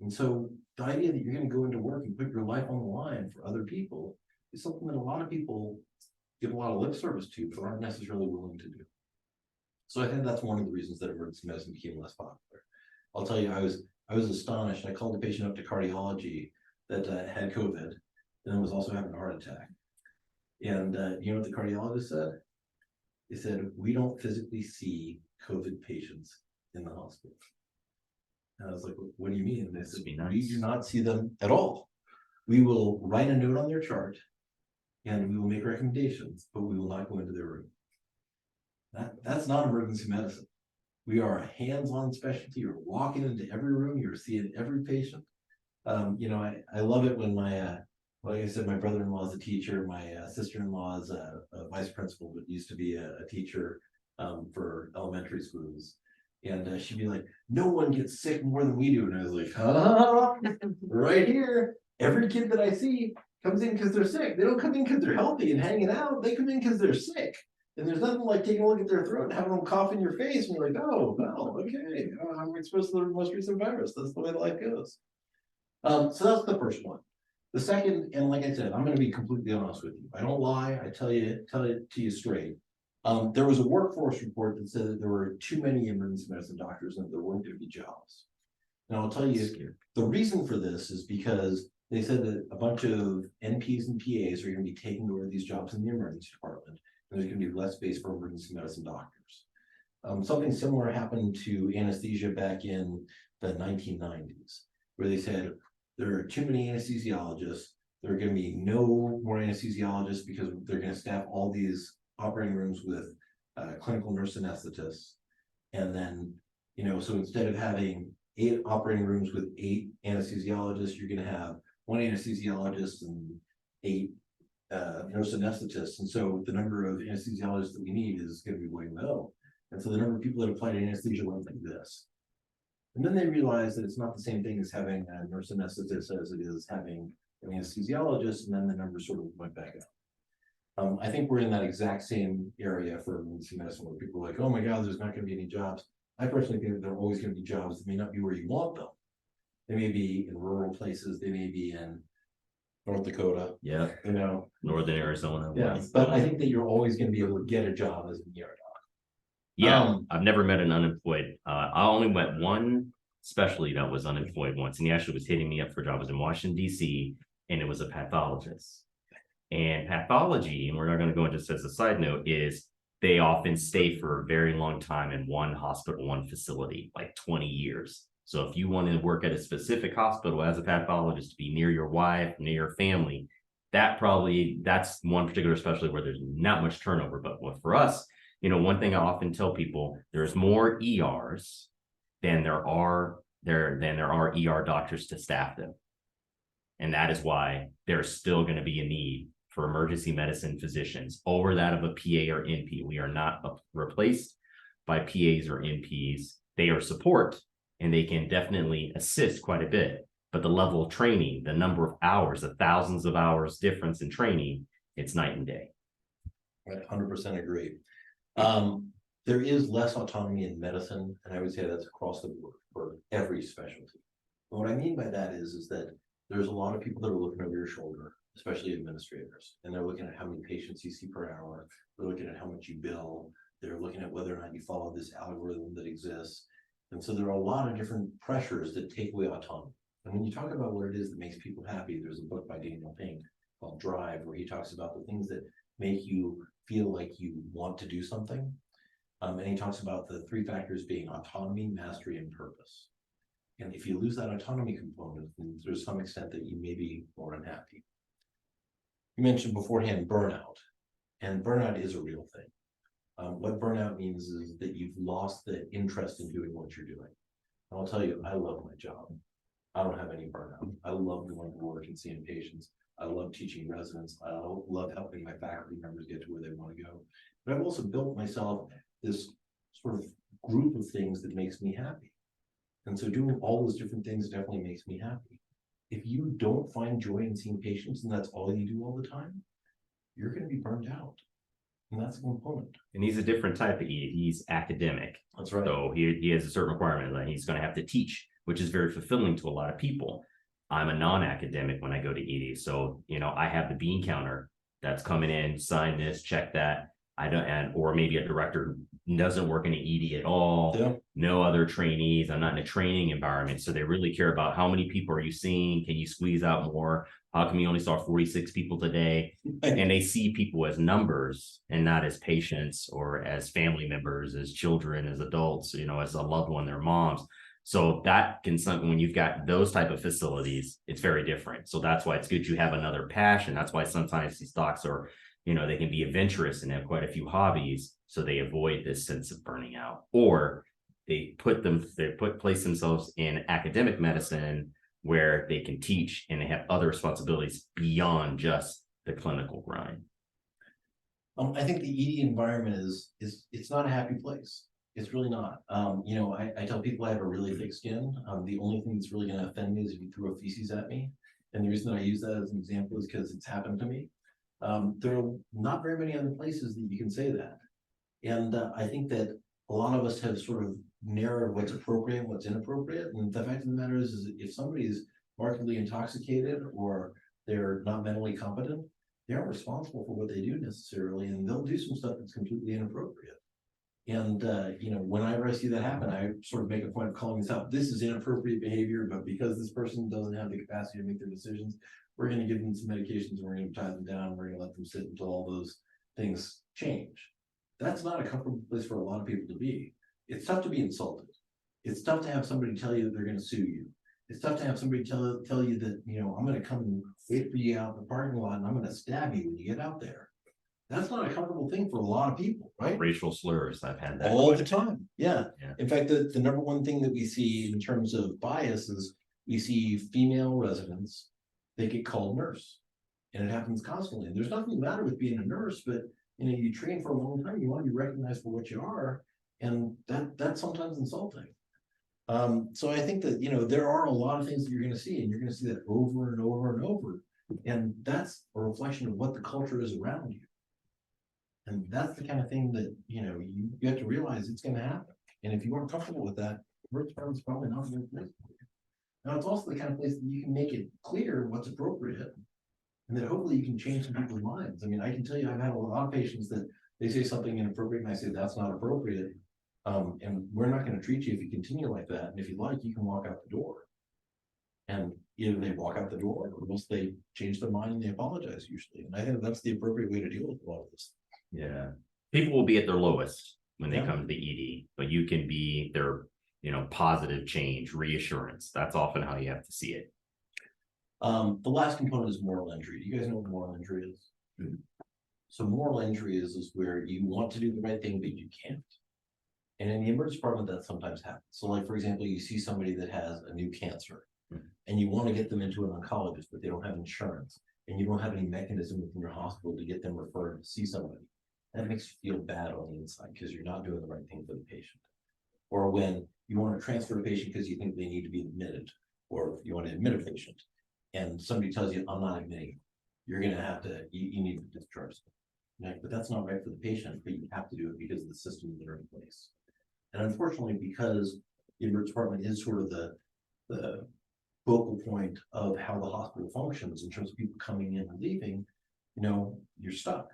And so the idea that you're gonna go into work and put your life on the line for other people is something that a lot of people give a lot of lip service to, but aren't necessarily willing to do. So I think that's one of the reasons that emergency medicine became less popular. I'll tell you, I was astonished. I called a patient up to cardiology that had COVID and was also having a heart attack. And you know what the cardiologist said? He said, "We don't physically see COVID patients in the hospital." And I was like, "What do you mean?" And they said, "We do not see them at all. We will write a note on their chart and we will make recommendations, but we will not go into their room." That's not emergency medicine. We are a hands-on specialty. You're walking into every room, you're seeing every patient. You know, I love it when my, like I said, my brother-in-law is a teacher, my sister-in-law is a vice principal, but used to be a teacher for elementary schools. And she'd be like, "No one gets sick more than we do." And I was like, right here, every kid that I see comes in because they're sick. They don't come in because they're healthy and hanging out. They come in because they're sick. And there's nothing like taking a look at their throat and having them cough in your face. And you're like, "Oh, well, okay. I'm exposed to the most recent virus. That's the way life goes." So that's the first one. The second, and like I said, I'm going to be completely honest with you. I don't lie. I tell it to you straight. There was a workforce report that said that there were too many emergency medicine doctors and that there weren't going to be jobs. And I'll tell you, the reason for this is because they said that a bunch of NPs and PAs are going to be taking over these jobs in the emergency department. And there's going to be less space for emergency medicine doctors. Something similar happened to anesthesia back in the 1990s, where they said there are too many anesthesiologists. There are going to be no more anesthesiologists because they're going to staff all these operating rooms with clinical nurse anesthetists. And then, you know, so instead of having 8 operating rooms with 8 anesthesiologists, you're going to have 1 anesthesiologist and 8 nurse anesthetists. And so the number of anesthesiologists that we need is going to be way low. And so the number of people that apply to anesthesia went like this. And then they realized that it's not the same thing as having a nurse anesthetist as it is having an anesthesiologist, and then the numbers sort of went back up. I think we're in that exact same area for emergency medicine where people are like, "Oh my God, there's not going to be any jobs." I personally think that there are always going to be jobs that may not be where you want them. They may be in rural places, they may be in North Dakota. Yeah. You know, Northern Arizona. yeah, but I think that you're always going to be able to get a job as an ER doc. Yeah, I've never met an unemployed. I only met one specialty that was unemployed once, and he actually was hitting me up for a job. I was in Washington, D.C., and it was a pathologist. And pathology, and we're not going to go into this as a side note, is they often stay for a very long time in one hospital, one facility, like 20 years. So if you want to work at a specific hospital as a pathologist to be near your wife, near your family, that's one particular specialty where there's not much turnover. But for us, you know, one thing I often tell people, there's more ERs than there are ER doctors to staff them. And that is why there's still going to be a need for emergency medicine physicians over that of a PA or NP. We are not replaced by PAs or NPs. They are support, and they can definitely assist quite a bit. But the level of training, the number of hours, the thousands of hours difference in training, it's night and day. I 100% agree. There is less autonomy in medicine, and I would say that's across the board for every specialty. But what I mean by that is that there's a lot of people that are looking over your shoulder. especially administrators, and they're looking at how many patients you see per hour. They're looking at how much you bill. They're looking at whether or not you follow this algorithm that exists. And so there are a lot of different pressures that take away autonomy. And when you talk about what it is that makes people happy, there's a book by Daniel Pink called Drive, where he talks about the things that make you feel like you want to do something. And he talks about the three factors being autonomy, mastery, and purpose. And if you lose that autonomy component, then there's some extent that you may be more unhappy. You mentioned beforehand burnout, and burnout is a real thing. What burnout means is that you've lost the interest in doing what you're doing. And I'll tell you, I love my job. I don't have any burnout. I love going to work and seeing patients. I love teaching residents. I love helping my faculty members get to where they want to go. But I've also built myself this sort of group of things that makes me happy. And so doing all those different things definitely makes me happy. If you don't find joy in seeing patients and that's all you do all the time, you're going to be burned out. And that's a component. And he's a different type of ED. He's academic. That's right. So he has a certain requirement that he's going to have to teach, which is very fulfilling to a lot of people. I'm a non-academic when I go to ED. So, I have the bean counter that's coming in, sign this, check that. Or maybe a director who doesn't work in an ED at all. Yeah. No other trainees. I'm not in a training environment. So they really care about how many people are you seeing? Can you squeeze out more? How come you only saw 46 people today? And they see people as numbers and not as patients or as family members, as children, as adults, as a loved one, their moms. So that can something when you've got those type of facilities, it's very different. So that's why it's good you have another passion. That's why sometimes these docs are, they can be adventurous and have quite a few hobbies, so they avoid this sense of burning out. Or they place themselves in academic medicine where they can teach and they have other responsibilities beyond just the clinical grind. I think the ED environment is it's not a happy place. It's really not. I tell people I have a really thick skin. The only thing that's really going to offend me is if you throw feces at me. And the reason that I use that as an example is because it's happened to me. There are not very many other places that you can say that. And I think that a lot of us have sort of narrowed what's appropriate and what's inappropriate. And the fact of the matter is if somebody is markedly intoxicated or they're not mentally competent, they aren't responsible for what they do necessarily, and they'll do some stuff that's completely inappropriate. And whenever I see that happen, I sort of make a point of calling this out. This is inappropriate behavior, but because this person doesn't have the capacity to make their decisions, we're going to give them some medications and we're going to tie them down. We're going to let them sit until all those things change. That's not a comfortable place for a lot of people to be. It's tough to be insulted. It's tough to have somebody tell you that they're going to sue you. It's tough to have somebody tell you that, I'm going to come and wait for you out in the parking lot and I'm going to stab you when you get out there. That's not a comfortable thing for a lot of people, right? Racial slurs, I've had that all the time. Yeah. Yeah. In fact, the number one thing that we see in terms of bias is we see female residents, they get called nurse. And it happens constantly. And there's nothing the matter with being a nurse, but you train for a long time, you want to be recognized for what you are. And that's sometimes insulting. So I think that, there are a lot of things that you're going to see, and you're going to see that over and over and over. And that's a reflection of what the culture is around you. And that's the kind of thing that, you have to realize it's going to happen. And if you aren't comfortable with that, work department's probably not a good place for you. Now, it's also the kind of place that you can make it clear what's appropriate, and that hopefully you can change some people's minds. I mean, I can tell you, I've had a lot of patients that they say something inappropriate, and I say, that's not appropriate. And we're not going to treat you if you continue like that. And if you'd like, you can walk out the door. And either they walk out the door or else they change their mind and they apologize usually. And I think that's the appropriate way to deal with a lot of this. Yeah. People will be at their lowest when they Yeah. come to the ED, but you can be their, positive change, reassurance. That's often how you have to see it. The last component is moral injury. Do you guys know what moral injury is? Mm-hmm. So moral injury is where you want to do the right thing, but you can't. And in the emergency department, that sometimes happens. So like, for example, you see somebody that has a new cancer and you want to get them into an oncologist, but they don't have insurance and you don't have any mechanism within your hospital to get them referred to see somebody. That makes you feel bad on the inside because you're not doing the right thing for the patient. Or when you want to transfer a patient because you think they need to be admitted, or you want to admit a patient and somebody tells you, I'm not admitting, you're going to have to, you need to discharge them. But that's not right for the patient, but you have to do it because of the systems that are in place. And unfortunately, because the emergency department is sort of the focal point of how the hospital functions in terms of people coming in and leaving, you're stuck.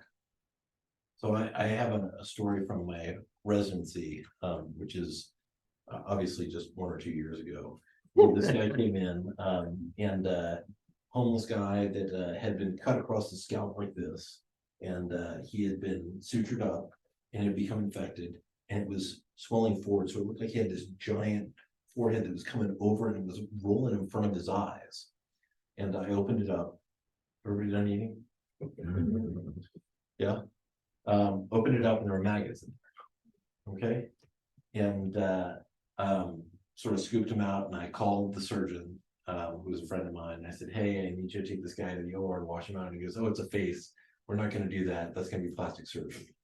So I have a story from my residency, which is obviously just 1 or 2 years ago. This guy came in, and homeless guy that had been cut across the scalp like this, and he had been sutured up and had become infected, and it was swelling forward, so it looked like he had this giant forehead that was coming over and it was rolling in front of his eyes. And I opened it up. Everybody done eating? Yeah. Opened it up and there were maggots in there. Okay. And sort of scooped him out, and I called the surgeon, who was a friend of mine, and I said, hey, I need you to take this guy to the OR and wash him out. And he goes, oh, it's a face. We're not going to do that. That's going to be plastic surgery.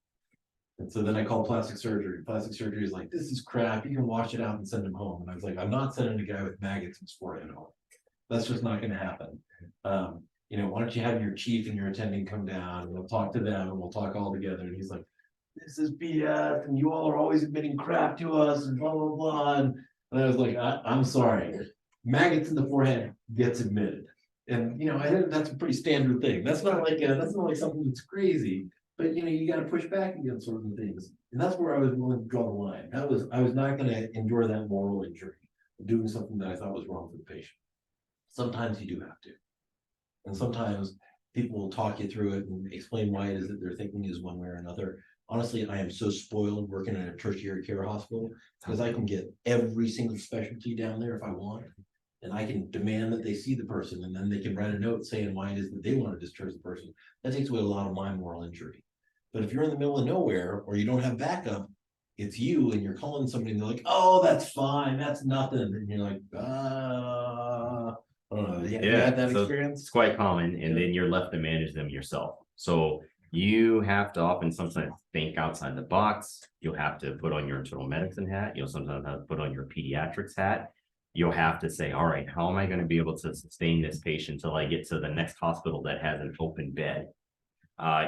And so then I called plastic surgery. Plastic surgery is like, this is crap. You can wash it out and send him home. And I was like, I'm not sending a guy with maggots in his forehead home. That's just not going to happen. Why don't you have your chief and your attending come down and we'll talk to them and we'll talk all together. And he's like, this is BS and you all are always admitting crap to us and blah, blah, blah. And I was like, I'm sorry. Maggots in the forehead gets admitted. And, I think that's a pretty standard thing. That's not like something that's crazy. But you got to push back against certain things, and that's where I was willing to draw the line. I was not going to endure that moral injury of doing something that I thought was wrong for the patient. Sometimes you do have to, and sometimes people will talk you through it and explain why it is that their thinking is one way or another. Honestly, I am so spoiled working in a tertiary care hospital because I can get every single specialty down there if I want, and I can demand that they see the person, and then they can write a note saying why it is that they want to discharge the person. That takes away a lot of my moral injury. But if you're in the middle of nowhere or you don't have backup, it's you and you're calling somebody and they're like, oh, that's fine, that's nothing. And you're like, I don't know. You had that experience? It's quite common, and then you're left to manage them yourself. So you have to often sometimes think outside the box. You'll have to put on your internal medicine hat. You'll sometimes have to put on your pediatrics hat. You'll have to say, all right, how am I going to be able to sustain this patient till I get to the next hospital that has an open bed?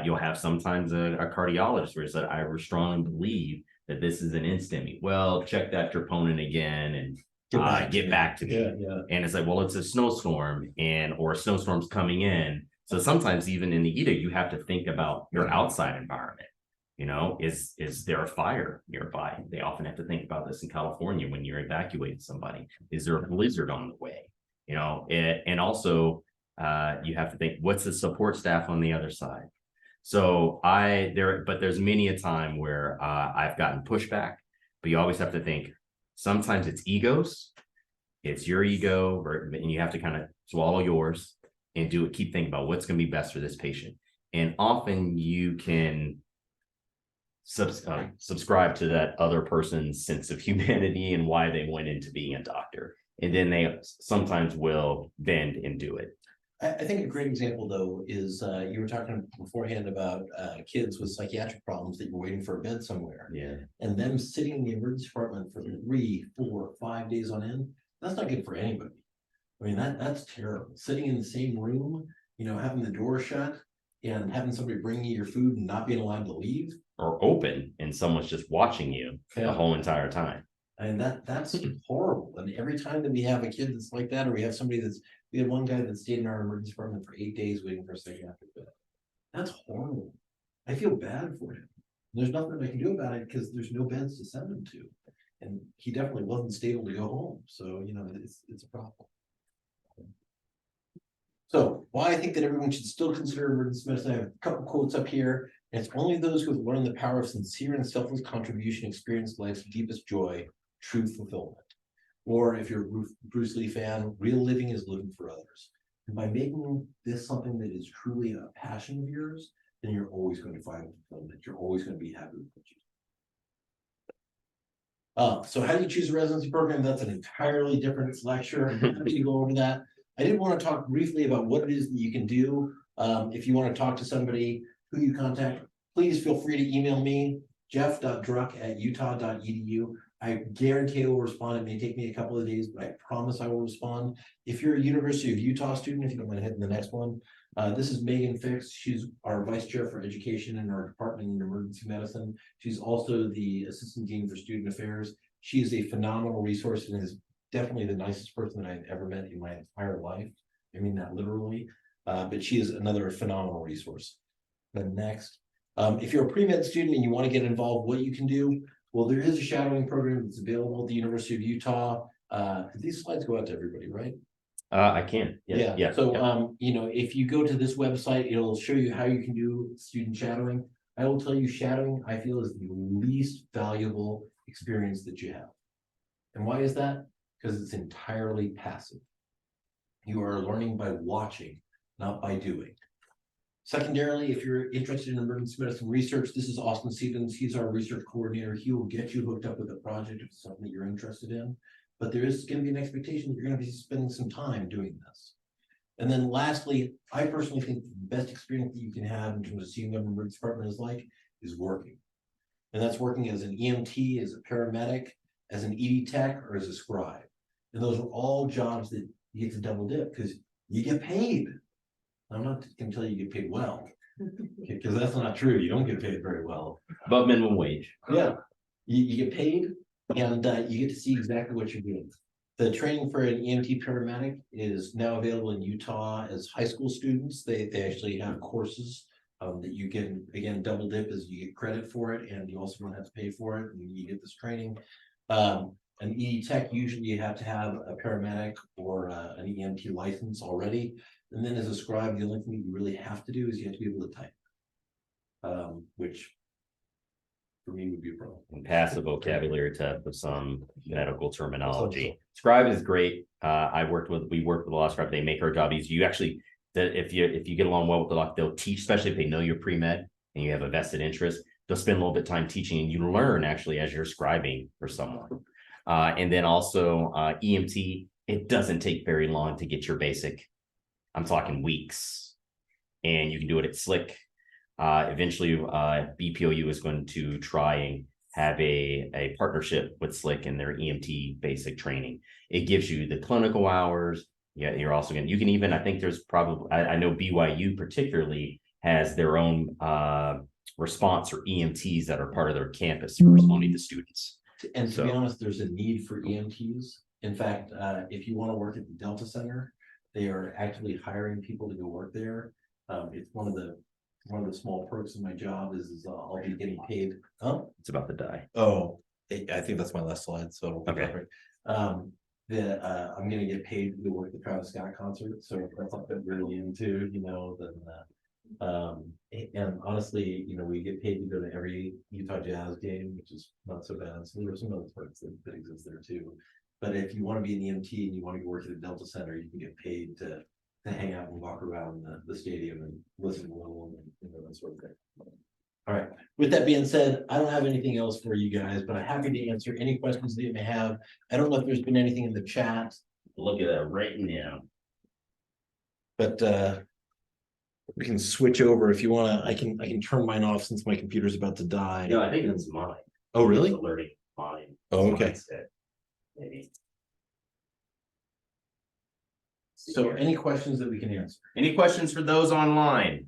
You'll have sometimes a cardiologist where said, I strongly believe that this is an instami. Well, check that troponin again and get back to me. Yeah. And it's like, well, it's a snowstorm or a snowstorm's coming in. So sometimes even in the EDA, you have to think about your outside environment. Is there a fire nearby? They often have to think about this in California when you're evacuating somebody. Is there a blizzard on the way? And also you have to think, what's the support staff on the other side? So there's many a time where I've gotten pushback, but you always have to think, sometimes it's egos, it's your ego, and you have to kind of swallow yours and keep thinking about what's going to be best for this patient. And often you can subscribe to that other person's sense of humanity and why they went into being a doctor. And then they sometimes will bend and do it. I think a great example, though, is you were talking beforehand about kids with psychiatric problems that you're waiting for a bed somewhere. Yeah. And them sitting in the emergency department for 3, 4, 5 days on end, that's not good for anybody. I mean, that's terrible. Sitting in the same room, having the door shut and having somebody bring you your food and not being allowed to leave. Or open and someone's just watching you the whole entire time. And that's horrible. And every time that we have a kid that's like that, or we have we had one guy that stayed in our emergency department for 8 days waiting for a psychiatric bed. That's horrible. I feel bad for him. There's nothing I can do about it because there's no beds to send him to. And he definitely wasn't stable to go home. So, it's a problem. So why I think that everyone should still consider emergency medicine, I have a couple quotes up here. And it's only those who have learned the power of sincere and selfless contribution experience life's deepest joy, true fulfillment. Or if you're a Bruce Lee fan, real living is living for others. And by making this something that is truly a passion of yours, then you're always going to find fulfillment. You're always going to be happy with what you do. So how do you choose a residency program? That's an entirely different lecture. I'm happy to go over that. I did want to talk briefly about what it is that you can do. If you want to talk to somebody who you contact, please feel free to email me, jeff.druck@utah.edu. I guarantee I will respond. It may take me a couple of days, but I promise I will respond. If you're a University of Utah student, if you don't mind hitting the next one, this is Megan Fix. She's our vice chair for education in our department in emergency medicine. She's also the assistant dean for student affairs. She is a phenomenal resource and has definitely the nicest person that I've ever met in my entire life. I mean that literally. But she is another phenomenal resource. Then next, if you're a pre-med student and you want to get involved, what you can do, well, there is a shadowing program that's available at the University of Utah. These slides go out to everybody, right? I can. Yeah. So, you know, if you go to this website, it'll show you how you can do student shadowing. I will tell you, shadowing, I feel, is the least valuable experience that you have. And why is that? Because it's entirely passive. You are learning by watching, not by doing. Secondarily, if you're interested in emergency medicine research, this is Austin Stevens. He's our research coordinator. He will get you hooked up with a project if it's something that you're interested in. But there is going to be an expectation that you're going to be spending some time doing this. And then lastly, I personally think the best experience that you can have in terms of seeing what an emergency department is working. And that's working as an EMT, as a paramedic, as an ED tech, or as a scribe. And those are all jobs that you get to double dip because you get paid. I'm not going to tell you you get paid well, because that's not true. You don't get paid very well. Above minimum wage. Yeah, you get paid, and you get to see exactly what you're doing. The training for an EMT paramedic is now available in Utah as high school students. They actually have courses that you can, again, double dip as you get credit for it, and you also don't have to pay for it, and you get this training. An ED tech, usually you have to have a paramedic or an EMT license already. And then as a scribe, the only thing you really have to do is you have to be able to type, which for me would be a problem. And pass the vocabulary test with some medical terminology. Scribe is great. We worked with a lot of scribes. They make our job easy. You actually, if you get along well with the doc, they'll teach, especially if they know you're pre-med and you have a vested interest. They'll spend a little bit of time teaching, and you learn actually as you're scribing for someone. And then also EMT, it doesn't take very long to get your basic. I'm talking weeks, and you can do it at Slick. Eventually, BPOU is going to try and have a partnership with Slick in their EMT basic training. It gives you the clinical hours. Yeah, you're also going to, you can even, I think there's probably, I know BYU particularly has their own response or EMTs that are part of their campus for responding to students. And to be honest, there's a need for EMTs. In fact, if you want to work at the Delta Center, they are actively hiring people to go work there. It's one of the small perks of my job is I'll be getting paid. It's about to die. Oh, I think that's my last slide. So okay. I'm going to get paid to work the Travis Scott concert. So if that's something really into, you know, then and honestly, you know, we get paid to go to every Utah Jazz game, which is not so bad. So there's some other perks that exist there too. But if you want to be an EMT and you want to go work at the Delta Center, you can get paid to hang out and walk around the stadium and listen to a little and that sort of thing. All right. With that being said, I don't have anything else for you guys, but I'm happy to answer any questions that you may have. I don't know if there's been anything in the chat. Look at that right now. But we can switch over if you want to. I can turn mine off since my computer's about to die. No, I think it's mine. Oh, really? It's alerting mine. Oh, okay. Maybe. So any questions that we can answer? Any questions for those online?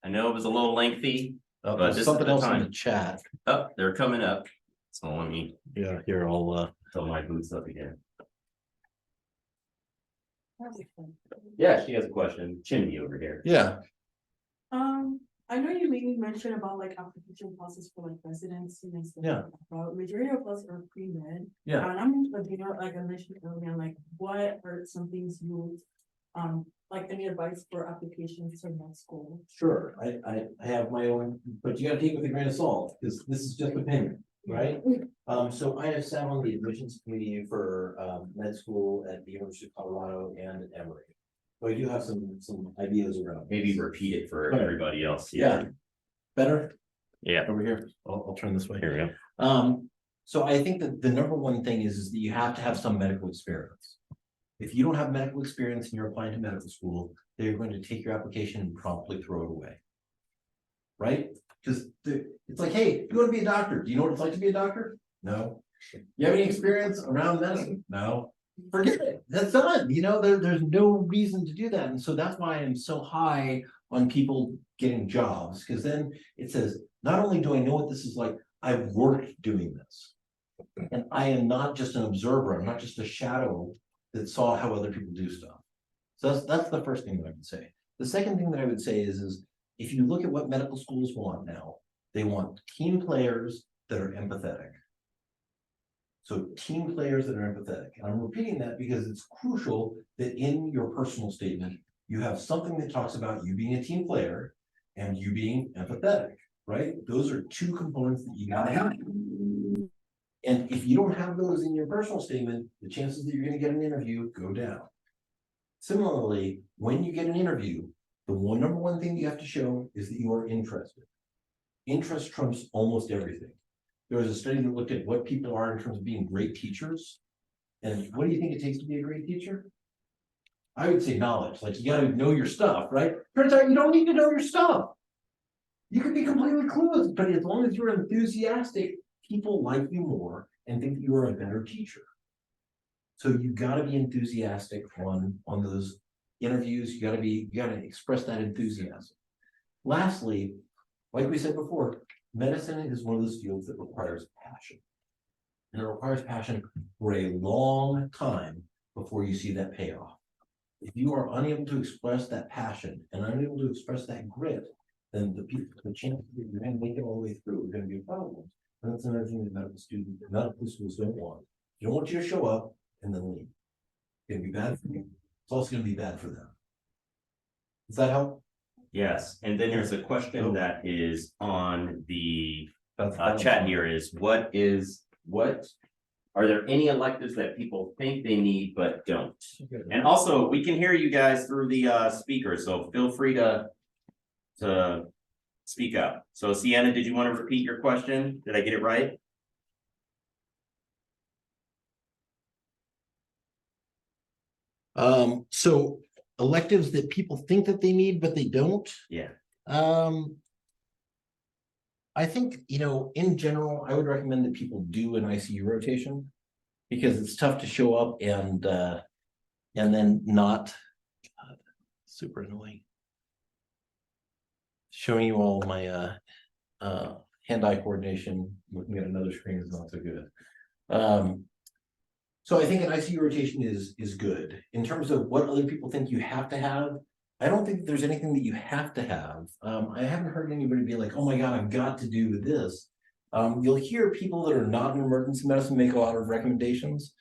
I know it was a little lengthy, but this is something the else in time. the chat. Oh, they're coming up. So let me Here I'll fill my boots up again. That'd be fun. Yeah, she has a question. Chimney over here. yeah. I know you mainly mentioned about like application process for like residency and stuff. Yeah. But majority of us are pre-med. Yeah. And I'm like, you know, like I mentioned earlier, like what are some things you like any advice for applications to med school? Sure, I have my own, but you gotta take it with a grain of salt, because this is just opinion, right? So I have sat on the admissions committee for med school at the University of Colorado and at Emory. So I do have some ideas around. Maybe repeat it for Right. everybody else. Yeah. Better? Yeah. Over here, I'll turn this way. Here we go. So I think that the number one thing is that you have to have some medical experience. If you don't have medical experience and you're applying to medical school, they're going to take your application and promptly throw it away. Right? Because it's like, hey, you want to be a doctor? Do you know what it's like to be a doctor? No. You have any experience around medicine? No. Forget it. That's done. You know, there's no reason to do that. And so that's why I'm so high on people getting jobs, because then it says, not only do I know what this is like, I've worked doing this. And I am not just an observer, I'm not just a shadow that saw how other people do stuff. So that's the first thing that I would say. The second thing that I would say is if you look at what medical schools want now, they want team players that are empathetic. So team players that are empathetic. And I'm repeating that because it's crucial that in your personal statement, you have something that talks about you being a team player and you being empathetic, right? Those are two components that you gotta have. And if you don't have those in your personal statement, the chances that you're gonna get an interview go down. Similarly, when you get an interview, the number one thing you have to show is that you are interested. Interest trumps almost everything. There was a study that looked at what people are in terms of being great teachers. And what do you think it takes to be a great teacher? I would say knowledge, like you gotta know your stuff, right? Turns out you don't need to know your stuff. You could be completely clueless, but as long as you're enthusiastic, people like you more and think you are a better teacher. So you gotta be enthusiastic on those interviews. You gotta express that enthusiasm. Lastly, like we said before, medicine is one of those fields that requires passion. And it requires passion for a long time before you see that payoff. If you are unable to express that passion and unable to express that grit, then the chances that you're going to make it all the way through are going to be a problem. And that's another thing that medical schools don't want. They don't want you to show up and then leave. It's going to be bad for you. It's also going to be bad for them. Does that help? Yes, and then there's a question that is on the That's chat here is what are there any electives that people think they need but don't? And also, we can hear you guys through the speaker, so feel free to speak up. So Sienna, did you want to repeat your question? Did I get it right? So electives that people think that they need, but they don't. Yeah. I think, in general, I would recommend that people do an ICU rotation because it's tough to show up and then not. God, super annoying. Showing you all my hand-eye coordination, looking at another screen is not so good. So I think an ICU rotation is good. In terms of what other people think you have to have, I don't think there's anything that you have to have. I haven't heard anybody be like, oh my God, I've got to do this. You'll hear people that are not in emergency medicine make a lot of recommendations.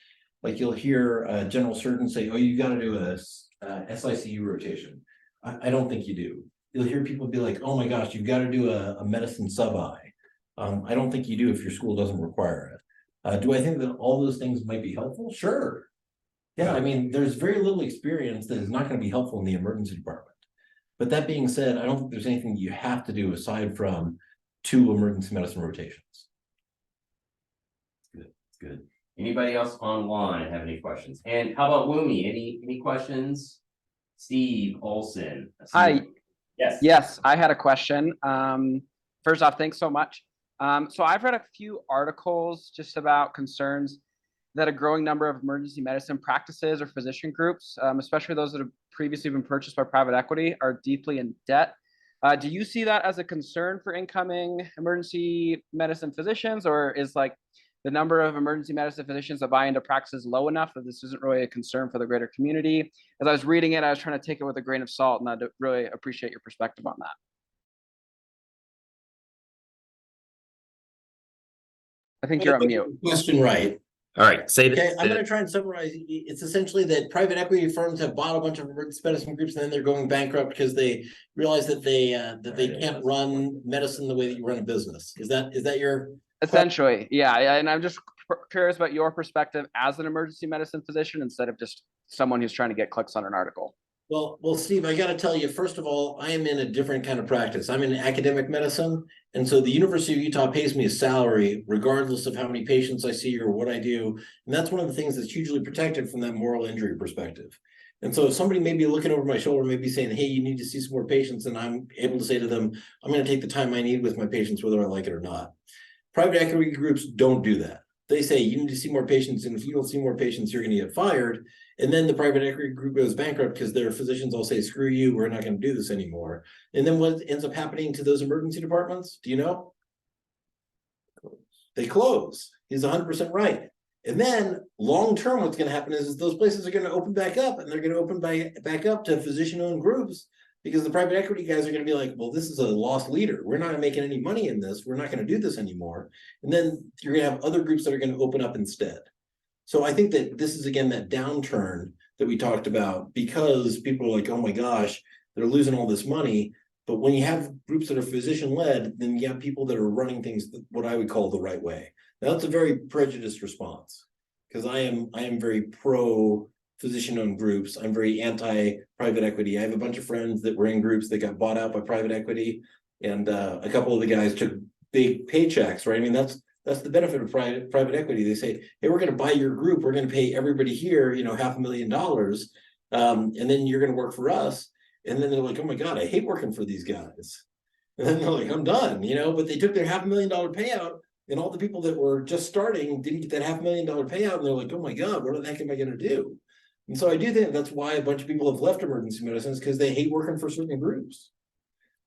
Like you'll hear a general surgeon say, oh, you got to do a SICU rotation. I don't think you do. You'll hear people be like, oh my gosh, you've got to do a medicine sub-I. I don't think you do if your school doesn't require it. Do I think that all those things might be helpful? Sure. Yeah, I mean, there's very little experience that is not going to be helpful in the emergency department. But that being said, I don't think there's anything you have to do aside from 2 emergency medicine rotations. Good. Anybody else online have any questions? And how about Wumi? Any questions? Steve Olson. Hi. Yes. Yes, I had a question. First off, thanks so much. So I've read a few articles just about concerns that a growing number of emergency medicine practices or physician groups, especially those that have previously been purchased by private equity, are deeply in debt. Do you see that as a concern for incoming emergency medicine physicians, or is like the number of emergency medicine physicians that buy into practices low enough that this isn't really a concern for the greater community? As I was reading it, I was trying to take it with a grain of salt, and I'd really appreciate your perspective on that. I think you're on mute. Question right. All right. Okay, I'm going to try and summarize. It's essentially that private equity firms have bought a bunch of emergency medicine groups, and then they're going bankrupt because they realize that they can't run medicine the way that you run a business. Is that your essentially? Yeah, and I'm just curious about your perspective as an emergency medicine physician instead of just someone who's trying to get clicks on an article. Well, Steve, I got to tell you, first of all, I am in a different kind of practice. I'm in academic medicine. And so the University of Utah pays me a salary, regardless of how many patients I see or what I do. And that's one of the things that's hugely protected from that moral injury perspective. And so if somebody may be looking over my shoulder, maybe saying, hey, you need to see some more patients, and I'm able to say to them, I'm going to take the time I need with my patients, whether I like it or not. Private equity groups don't do that. They say you need to see more patients, and if you don't see more patients, you're going to get fired. And then the private equity group goes bankrupt because their physicians all say, screw you, we're not going to do this anymore. And then what ends up happening to those emergency departments? Do you know? they close. He's 100% right. And then long-term, what's going to happen is those places are going to open back up, and they're going to open back up to physician-owned groups, because the private equity guys are going to be like, well, this is a lost leader. We're not making any money in this. We're not going to do this anymore. And then you're going to have other groups that are going to open up instead. So I think that this is, again, that downturn that we talked about, because people are like, oh my gosh, they're losing all this money. But when you have groups that are physician-led, then you have people that are running things what I would call the right way. Now, that's a very prejudiced response, because I am very pro physician-owned groups. I'm very anti-private equity. I have a bunch of friends that were in groups that got bought out by private equity, and a couple of the guys took big paychecks, right? I mean, that's the benefit of private equity. They say, hey, we're going to buy your group. We're going to pay everybody here, $500,000, and then you're going to work for us. And then they're like, oh my God, I hate working for these guys. And then they're like, I'm done, but they took their $500,000 payout, and all the people that were just starting didn't get that $500,000 payout. And they're like, oh my God, what the heck am I going to do? And so I do think that's why a bunch of people have left emergency medicine, because they hate working for certain groups.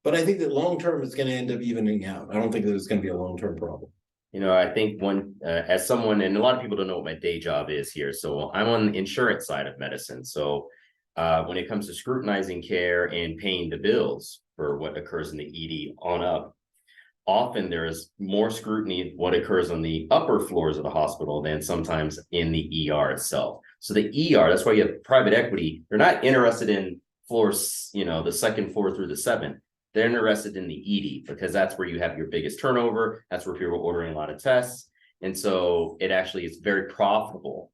But I think that long-term it's going to end up evening out. I don't think that it's going to be a long-term problem. I think as someone, and a lot of people don't know what my day job is here. So I'm on the insurance side of medicine. So when it comes to scrutinizing care and paying the bills for what occurs in the ED on up, often there is more scrutiny of what occurs on the upper floors of the hospital than sometimes in the ER itself. So the ER, that's why you have private equity. They're not interested in floors, the second floor through the seventh. They're interested in the ED, because that's where you have your biggest turnover. That's where people are ordering a lot of tests. And so it actually is very profitable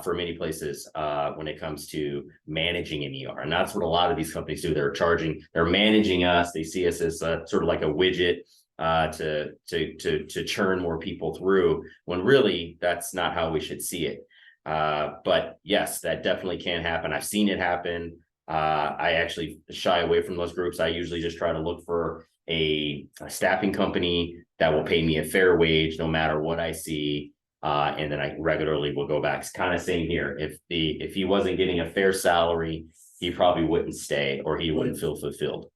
for many places when it comes to managing an ER. And that's what a lot of these companies do. They're managing us. They see us as sort of like a widget to churn more people through, when really that's not how we should see it. But yes, that definitely can happen. I've seen it happen. I actually shy away from those groups. I usually just try to look for a staffing company that will pay me a fair wage no matter what I see. And then I regularly will go back. It's kind of same here. If he wasn't getting a fair salary, he probably wouldn't stay, or he wouldn't feel fulfilled.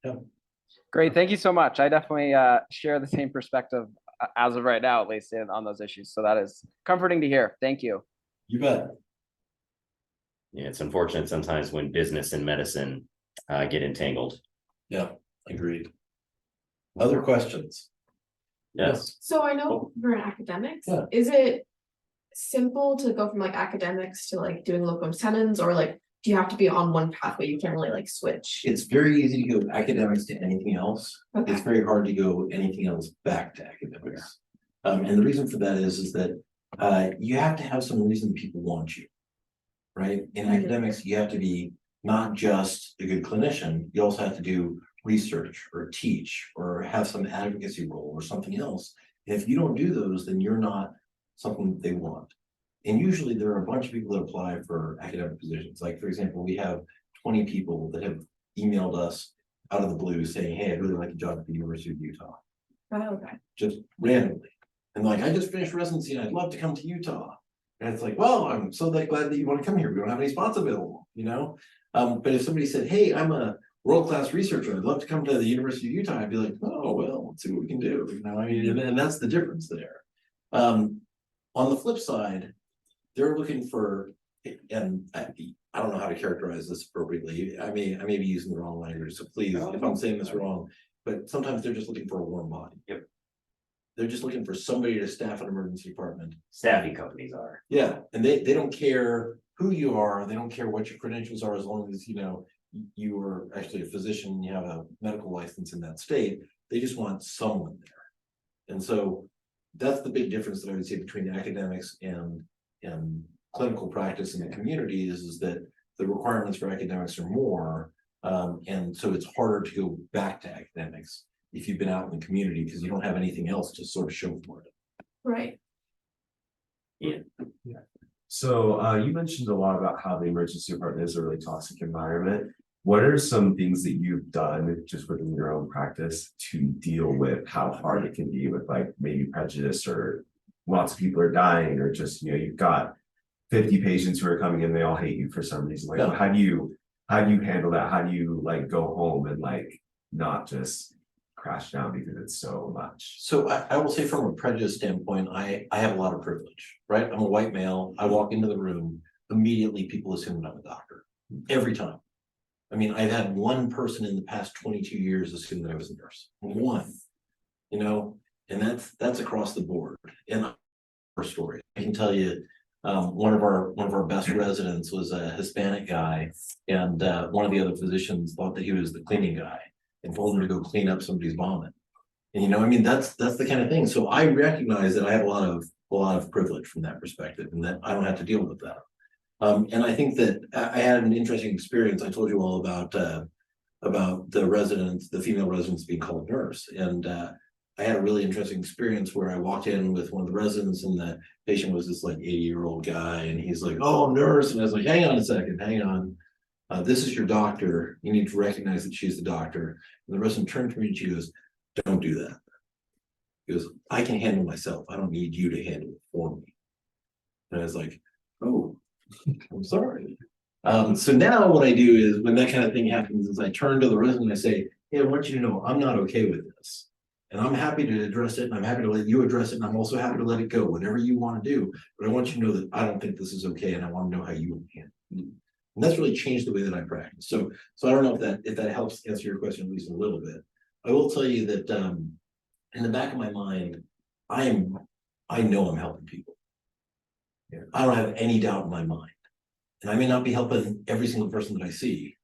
Yeah. Great. Thank you so much. I definitely share the same perspective as of right now, at least on those issues. So that is comforting to hear. Thank you. You bet. Yeah, it's unfortunate sometimes when business and medicine get entangled. Yeah, agreed. Other questions? Yes. So I know you're in academics. Yeah. Is it simple to go from academics to doing locum tenens, or do you have to be on one pathway? You can't really switch. It's very easy to go academics to anything else. Okay. It's very hard to go anything else back to academics. And the reason for that is that you have to have some reason people want you, right? In academics, you have to be not just a good clinician, you also have to do research or teach or have some advocacy role or something else. And if you don't do those, then you're not something they want. And usually there are a bunch of people that apply for academic positions. Like, for example, we have 20 people that have emailed us out of the blue saying, hey, I'd really like a job at the University of Utah. Oh, okay. Just randomly. And I just finished residency and I'd love to come to Utah. And it's like, well, I'm so glad that you want to come here. We don't have any spots available, But if somebody said, hey, I'm a world-class researcher, I'd love to come to the University of Utah, I'd be like, oh, well, let's see what we can do. And that's the difference there. On the flip side, they're looking for, and I don't know how to characterize this appropriately. I may be using the wrong language, so please, if I'm saying this wrong, but sometimes they're just looking for a warm body. Yep. They're just looking for somebody to staff an emergency department. Staffing companies are. Yeah, and they don't care who you are, they don't care what your credentials are, as long as you are actually a physician and you have a medical license in that state. They just want someone there. And so that's the big difference that I would say between academics and clinical practice in the community is that the requirements for academics are more, and so it's harder to go back to academics if you've been out in the community, because you don't have anything else to sort of show for it. Right. Yeah. So you mentioned a lot about how the emergency department is a really toxic environment. What are some things that you've done just within your own practice to deal with how hard it can be with maybe prejudice, or lots of people are dying, or just you've got 50 patients who are coming in, they all hate you for some reason. How do you handle that? How do you go home and not just crash down because it's so much. So I will say from a prejudice standpoint, I have a lot of privilege, right? I'm a white male. I walk into the room, immediately people assume that I'm a doctor, every time. I mean, I've had one person in the past 22 years assume that I was a nurse, one, you know, and that's across the board. And our story, I can tell you, one of our best residents was a Hispanic guy, and one of the other physicians thought that he was the cleaning guy and told him to go clean up somebody's vomit. And you know, I mean, that's the kind of thing. So I recognize that I have a lot of privilege from that perspective, and that I don't have to deal with that. And I think that I had an interesting experience. I told you all about the residents, the female residents being called nurse, and I had a really interesting experience where I walked in with one of the residents, and the patient was this like 80-year-old guy, and he's like, "Oh, nurse," and I was like, "Hang on a second, hang on. This is your doctor. You need to recognize that she's the doctor." And the resident turned to me and she goes, "Don't do that." He goes, "I can handle myself. I don't need you to handle it for me." And I was like, "Oh, I'm sorry." So now what I do is when that kind of thing happens is I turn to the resident and I say, "Hey, I want you to know I'm not okay with this. And I'm happy to address it, and I'm happy to let you address it, and I'm also happy to let it go, whatever you want to do. But I want you to know that I don't think this is okay, and I want to know how you would handle it." And that's really changed the way that I practice. So I don't know if that helps answer your question at least a little bit. I will tell you that in the back of my mind, I know I'm helping people. I don't have any doubt in my mind. And I may not be helping every single person that I see,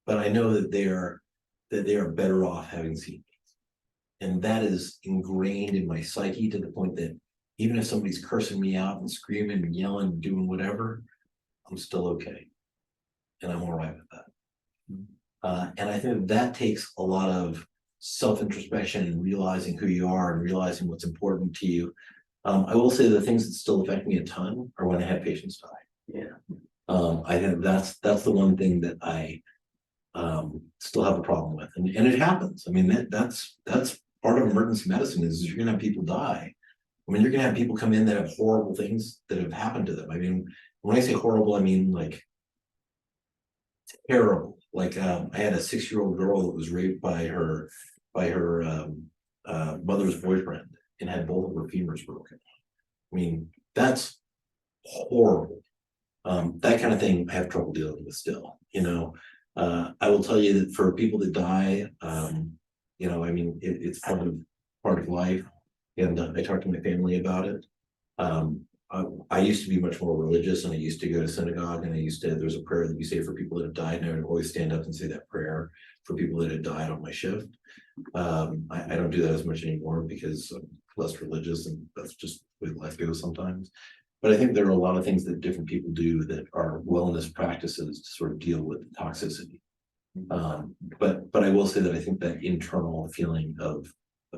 but I know that they are better off having seen me. And that is ingrained in my psyche to the point that even if somebody's cursing me out and screaming and yelling and doing whatever, I'm still okay. And I'm all right with that. And I think that takes a lot of self-introspection and realizing who you are and realizing what's important to you. I will say the things that still affect me a ton are when I have patients die. Yeah. I think that's the one thing that I still have a problem with. And it happens. I mean, that's part of emergency medicine is you're gonna have people die. I mean, you're gonna have people come in that have horrible things that have happened to them. I mean, when I say horrible, I mean like terrible. Like I had a 6-year-old girl that was raped by her mother's boyfriend and had both of her femurs broken. I mean, that's horrible. That kind of thing I have trouble dealing with still, you know. I will tell you that for people that die, you know, I mean, it's part of life, and I talk to my family about it. I used to be much more religious, and I used to go to synagogue, and there's a prayer that we say for people that have died, and I would always stand up and say that prayer for people that had died on my shift. I don't do that as much anymore because I'm less religious, and that's just the way life goes sometimes. But I think there are a lot of things that different people do that are wellness practices to sort of deal with toxicity. But I will say that I think that internal feeling of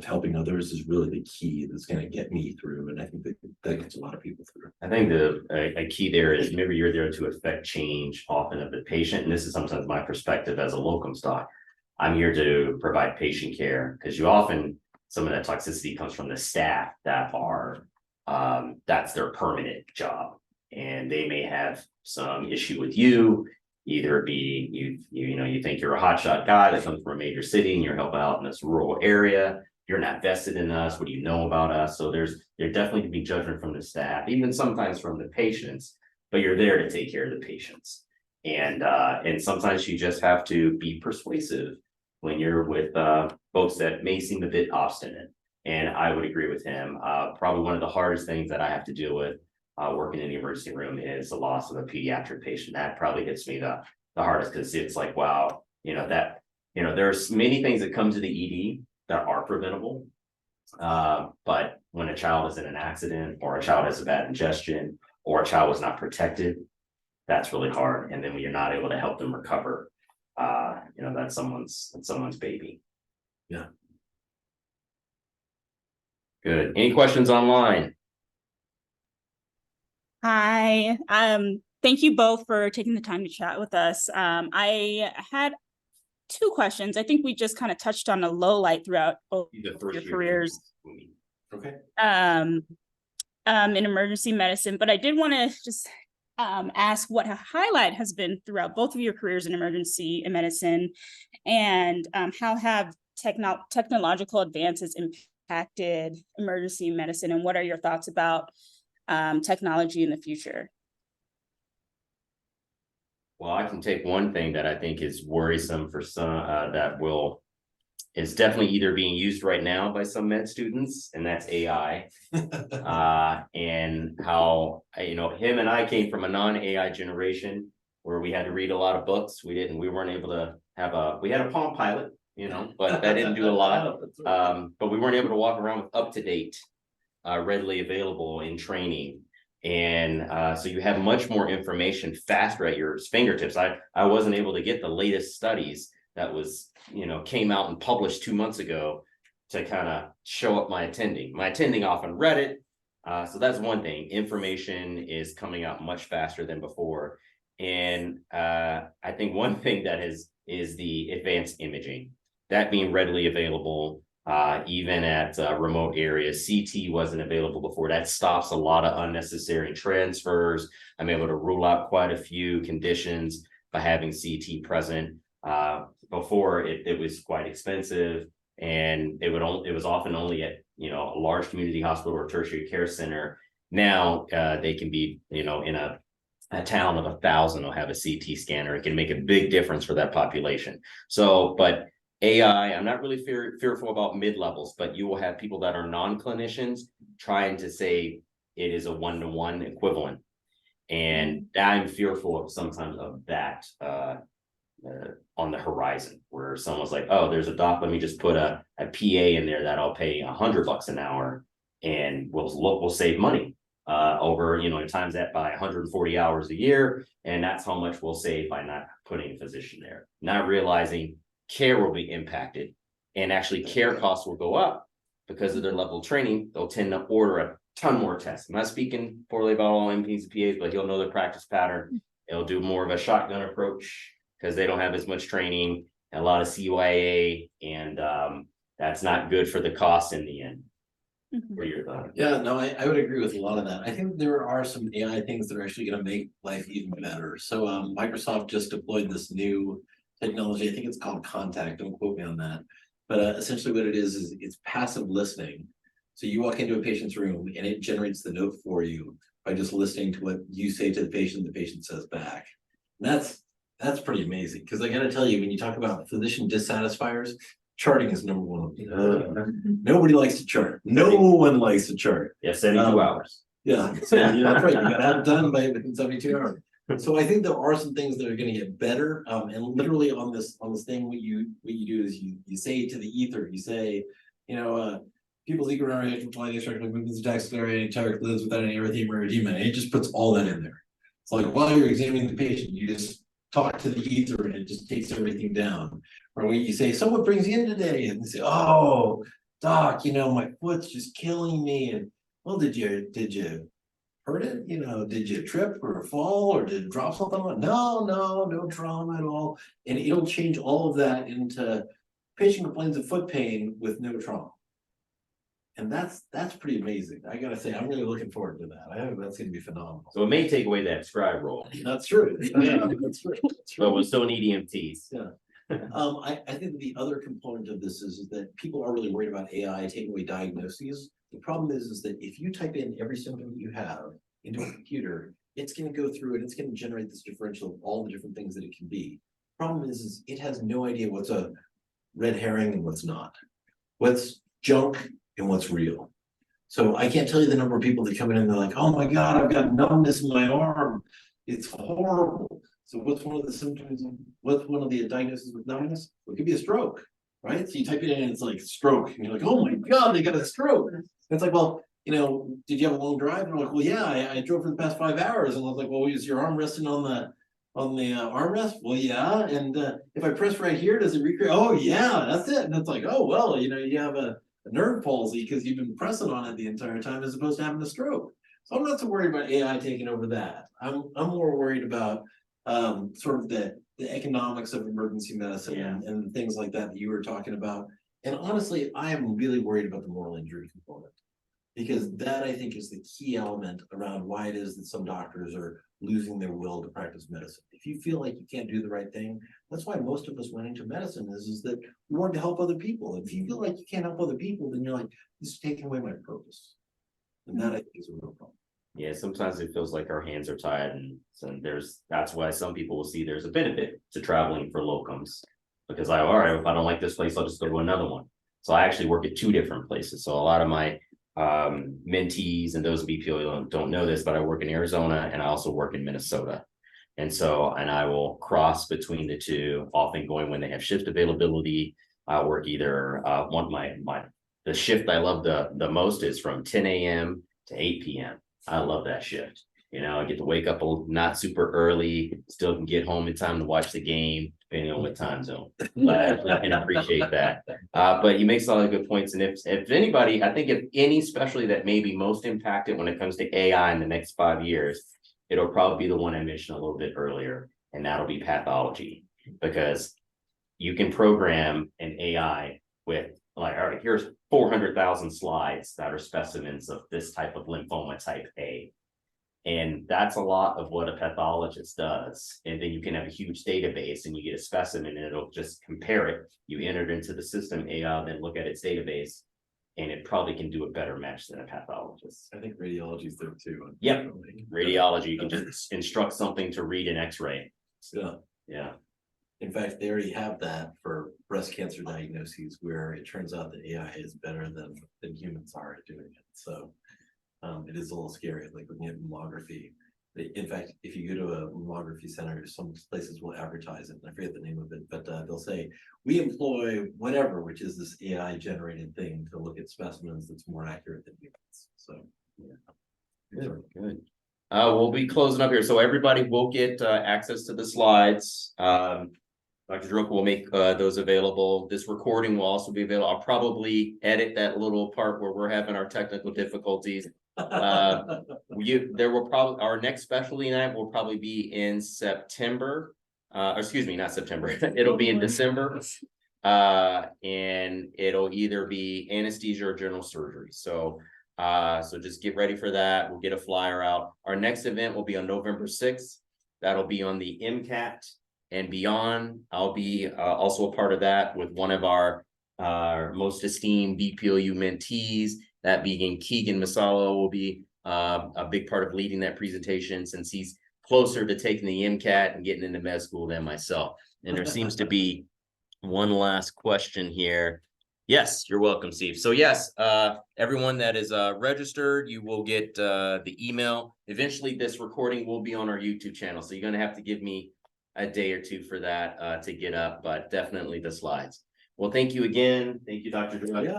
helping others is really the key that's going to get me through, and I think that gets a lot of people through. I think a key there is maybe you're there to affect change often of the patient, and this is sometimes my perspective as a locums doc. I'm here to provide patient care because you often some of that toxicity comes from the staff that are that's their permanent job, and they may have some issue with you. Either be you think you're a hotshot guy that comes from a major city and you're helping out in this rural area. You're not vested in us. What do you know about us? So there definitely can be judgment from the staff, even sometimes from the patients. But you're there to take care of the patients, and sometimes you just have to be persuasive when you're with folks that may seem a bit obstinate. And I would agree with him. Probably one of the hardest things that I have to deal with working in the emergency room is the loss of a pediatric patient. That probably hits me the hardest because it's like, wow, there's many things that come to the ED that are preventable. But when a child is in an accident or a child has a bad ingestion or a child was not protected, that's really hard. And then when you're not able to help them recover, that's someone's baby. Yeah. Good. Any questions online? Hi. Thank you both for taking the time to chat with us. I had 2 questions. I think we just kind of touched on a low light throughout both your careers. Okay. In emergency medicine, but I did want to just ask what a highlight has been throughout both of your careers in emergency medicine, and how have technological advances impacted emergency medicine, and what are your thoughts about technology in the future? Well, I can take one thing that I think is worrisome for some, is definitely either being used right now by some med students, and that's AI. And how, him and I came from a non-AI generation where we had to read a lot of books. We weren't able to we had a Palm Pilot, but that didn't do a lot. But we weren't able to walk around with up-to-date, readily available in training. And so you have much more information faster at your fingertips. I wasn't able to get the latest studies that was, came out and published 2 months ago to kind of show up my attending. My attending often read it. So that's one thing. Information is coming out much faster than before. And I think one thing that is the advanced imaging, that being readily available. Even at remote areas. CT wasn't available before. That stops a lot of unnecessary transfers. I'm able to rule out quite a few conditions by having CT present. Before it was quite expensive, and it was often only at a large community hospital or tertiary care center. Now they can be in a town of 1,000 will have a CT scanner. It can make a big difference for that population. So, but AI, I'm not really fearful about mid-levels, but you will have people that are non-clinicians trying to say it is a one-to-one equivalent. And I'm fearful of sometimes of that on the horizon, where someone's like, oh, there's a doc, let me just put a PA in there that I'll pay $100 an hour and we'll save money over, times that by 140 hours a year. And that's how much we'll save by not putting a physician there, not realizing care will be impacted, and actually care costs will go up because of their level of training. They'll tend to order a ton more tests. I'm not speaking poorly about all MPs and PAs, but you'll know their practice pattern. It'll do more of a shotgun approach because they don't have as much training, a lot of CYA, and that's not good for the cost in the end. What are your thoughts? Yeah, no, I would agree with a lot of that. I think there are some AI things that are actually going to make life even better. So Microsoft just deployed this new technology. I think it's called Contact. Don't quote me on that. But essentially what it is it's passive listening. So you walk into a patient's room and it generates the note for you by just listening to what you say to the patient says back. And that's pretty amazing, because I got to tell you, when you talk about physician dissatisfiers, charting is number one. Nobody likes to chart. No one likes to chart. Yeah, 72 hours. Yeah, so, that's right. You got to have it done within 72 hours. So I think there are some things that are going to get better. And literally on this thing, what you do is you say to the ether, you say, people's economic movements, attacks, lives without any erythema, and it just puts all that in there. It's like while you're examining the patient, you just talk to the ether and it just takes everything down. Or when you say, so what brings you in today? And they say, oh, doc, my foot's just killing me. And well, did you hurt it? Did you trip or fall or did you drop something? No trauma at all. And it'll change all of that into patient complains of foot pain with no trauma. And that's pretty amazing. I gotta say, I'm really looking forward to that. I think that's gonna be phenomenal. So it may take away that scribe role. That's true. Yeah, that's true. But we'll still need EMTs. Yeah. I think the other component of this is that people are really worried about AI taking away diagnoses. The problem is that if you type in every symptom you have into a computer, it's going to go through and it's going to generate this differential of all the different things that it can be. Problem is it has no idea what's a red herring and what's not, what's junk and what's real. So I can't tell you the number of people that come in and they're like, oh my God, I've got numbness in my arm. It's horrible. So what's one of the symptoms? What's one of the diagnoses with numbness? It could be a stroke, right? So you type it in and it's like stroke. And you're like, oh my God, they got a stroke. And it's like, well, did you have a long drive? And I'm like, well, yeah, I drove for the past 5 hours. And I was like, well, is your arm resting on the armrest? Well, yeah. And if I press right here, does it recreate? Oh, yeah, that's it. And it's like, oh, well, you have a nerve palsy because you've been pressing on it the entire time as opposed to having a stroke. So I'm not so worried about AI taking over that. I'm more worried about sort of the economics of emergency medicine and things like that you were talking about. And honestly, I am really worried about the moral injury component. Because that, I think, is the key element around why it is that some doctors are losing their will to practice medicine. If you feel like you can't do the right thing, that's why most of us went into medicine is that we wanted to help other people. If you feel like you can't help other people, then you're like, this is taking away my purpose. And that I think is a real problem. Yeah, sometimes it feels like our hands are tied, and so that's why some people will see there's a benefit to traveling for locums. Because all right, if I don't like this place, I'll just go to another one. So I actually work at 2 different places. So a lot of my mentees and those BPO don't know this, but I work in Arizona and I also work in Minnesota. And I will cross between the 2, often going when they have shift availability. I work either the shift I love the most is from 10 a.m. to 8 p.m. I love that shift. You know, I get to wake up not super early, still can get home in time to watch the game, depending on what time zone. But I can appreciate that. But he makes a lot of good points. And if anybody, I think if any specialty that may be most impacted when it comes to AI in the next 5 years, it'll probably be the one I mentioned a little bit earlier, and that'll be pathology. Because you can program an AI with like, all right, here's 400,000 slides that are specimens of this type of lymphoma type A. And that's a lot of what a pathologist does. And then you can have a huge database and you get a specimen and it'll just compare it. You enter it into the system, AI, then look at its database, and it probably can do a better match than a pathologist. I think radiology is there too. Yeah, radiology, you can just instruct something to read an X-ray. Yeah. Yeah. In fact, they already have that for breast cancer diagnoses where it turns out that AI is better than humans are at doing it. So it is a little scary, like when you have mammography. In fact, if you go to a mammography center, some places will advertise it, and I forget the name of it, but they'll say, we employ whatever, which is this AI generated thing to look at specimens that's more accurate than humans. So, yeah. Good. We'll be closing up here. So everybody will get access to the slides. Dr. Druck will make those available. This recording will also be available. I'll probably edit that little part where we're having our technical difficulties. Our next specialty night will probably be in September. Excuse me, not September. It'll be in December. And it'll either be anesthesia or general surgery. So just get ready for that. We'll get a flyer out. Our next event will be on November 6th. That'll be on the MCAT and beyond. I'll be also a part of that with one of our most esteemed BPOU mentees, that being Keegan Masalo will be a big part of leading that presentation, since he's closer to taking the MCAT and getting into med school than myself. And there seems to be one last question here. Yes, you're welcome, Steve. So yes, everyone that is registered, you will get the email. Eventually this recording will be on our YouTube channel, so you're going to have to give me a day or 2 for that to get up, but definitely the slides. Well, thank you again. Thank you, Dr. Druck. Yeah.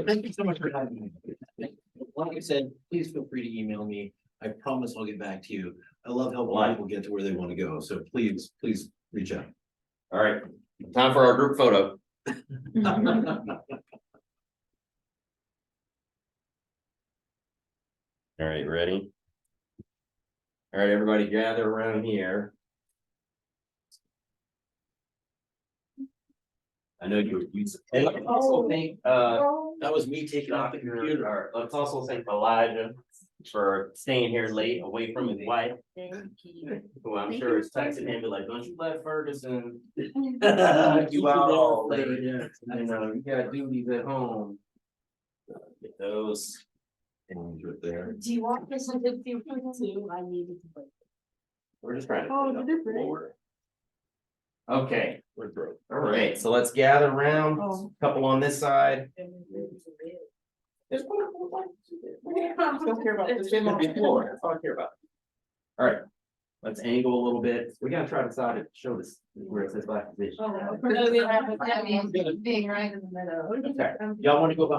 Thank you so much for having me. Like I said, please feel free to email me. I promise I'll get back to you. I love helping people get to where they want to go. So please reach out. All right, time for our group photo. All right, ready? All right, everybody gather around here. I know you and let's also thank That was me taking off the computer. let's also thank Elijah for staying here late away from his wife, who I'm sure is texting him, be like, don't you let Ferguson you out all late. You got duties at home. Get those. And right there. Do you want this to be too? I needed to put. We're just trying to. Oh, put it up different. forward. Okay, we're through. All right, so let's gather around. Oh. Couple on this side. There's one. I don't care about this. Before. That's all I care about. All right, let's angle a little bit. We gotta try to decide to show this where it says black position. Being right in the middle. Okay, y'all want to go behind?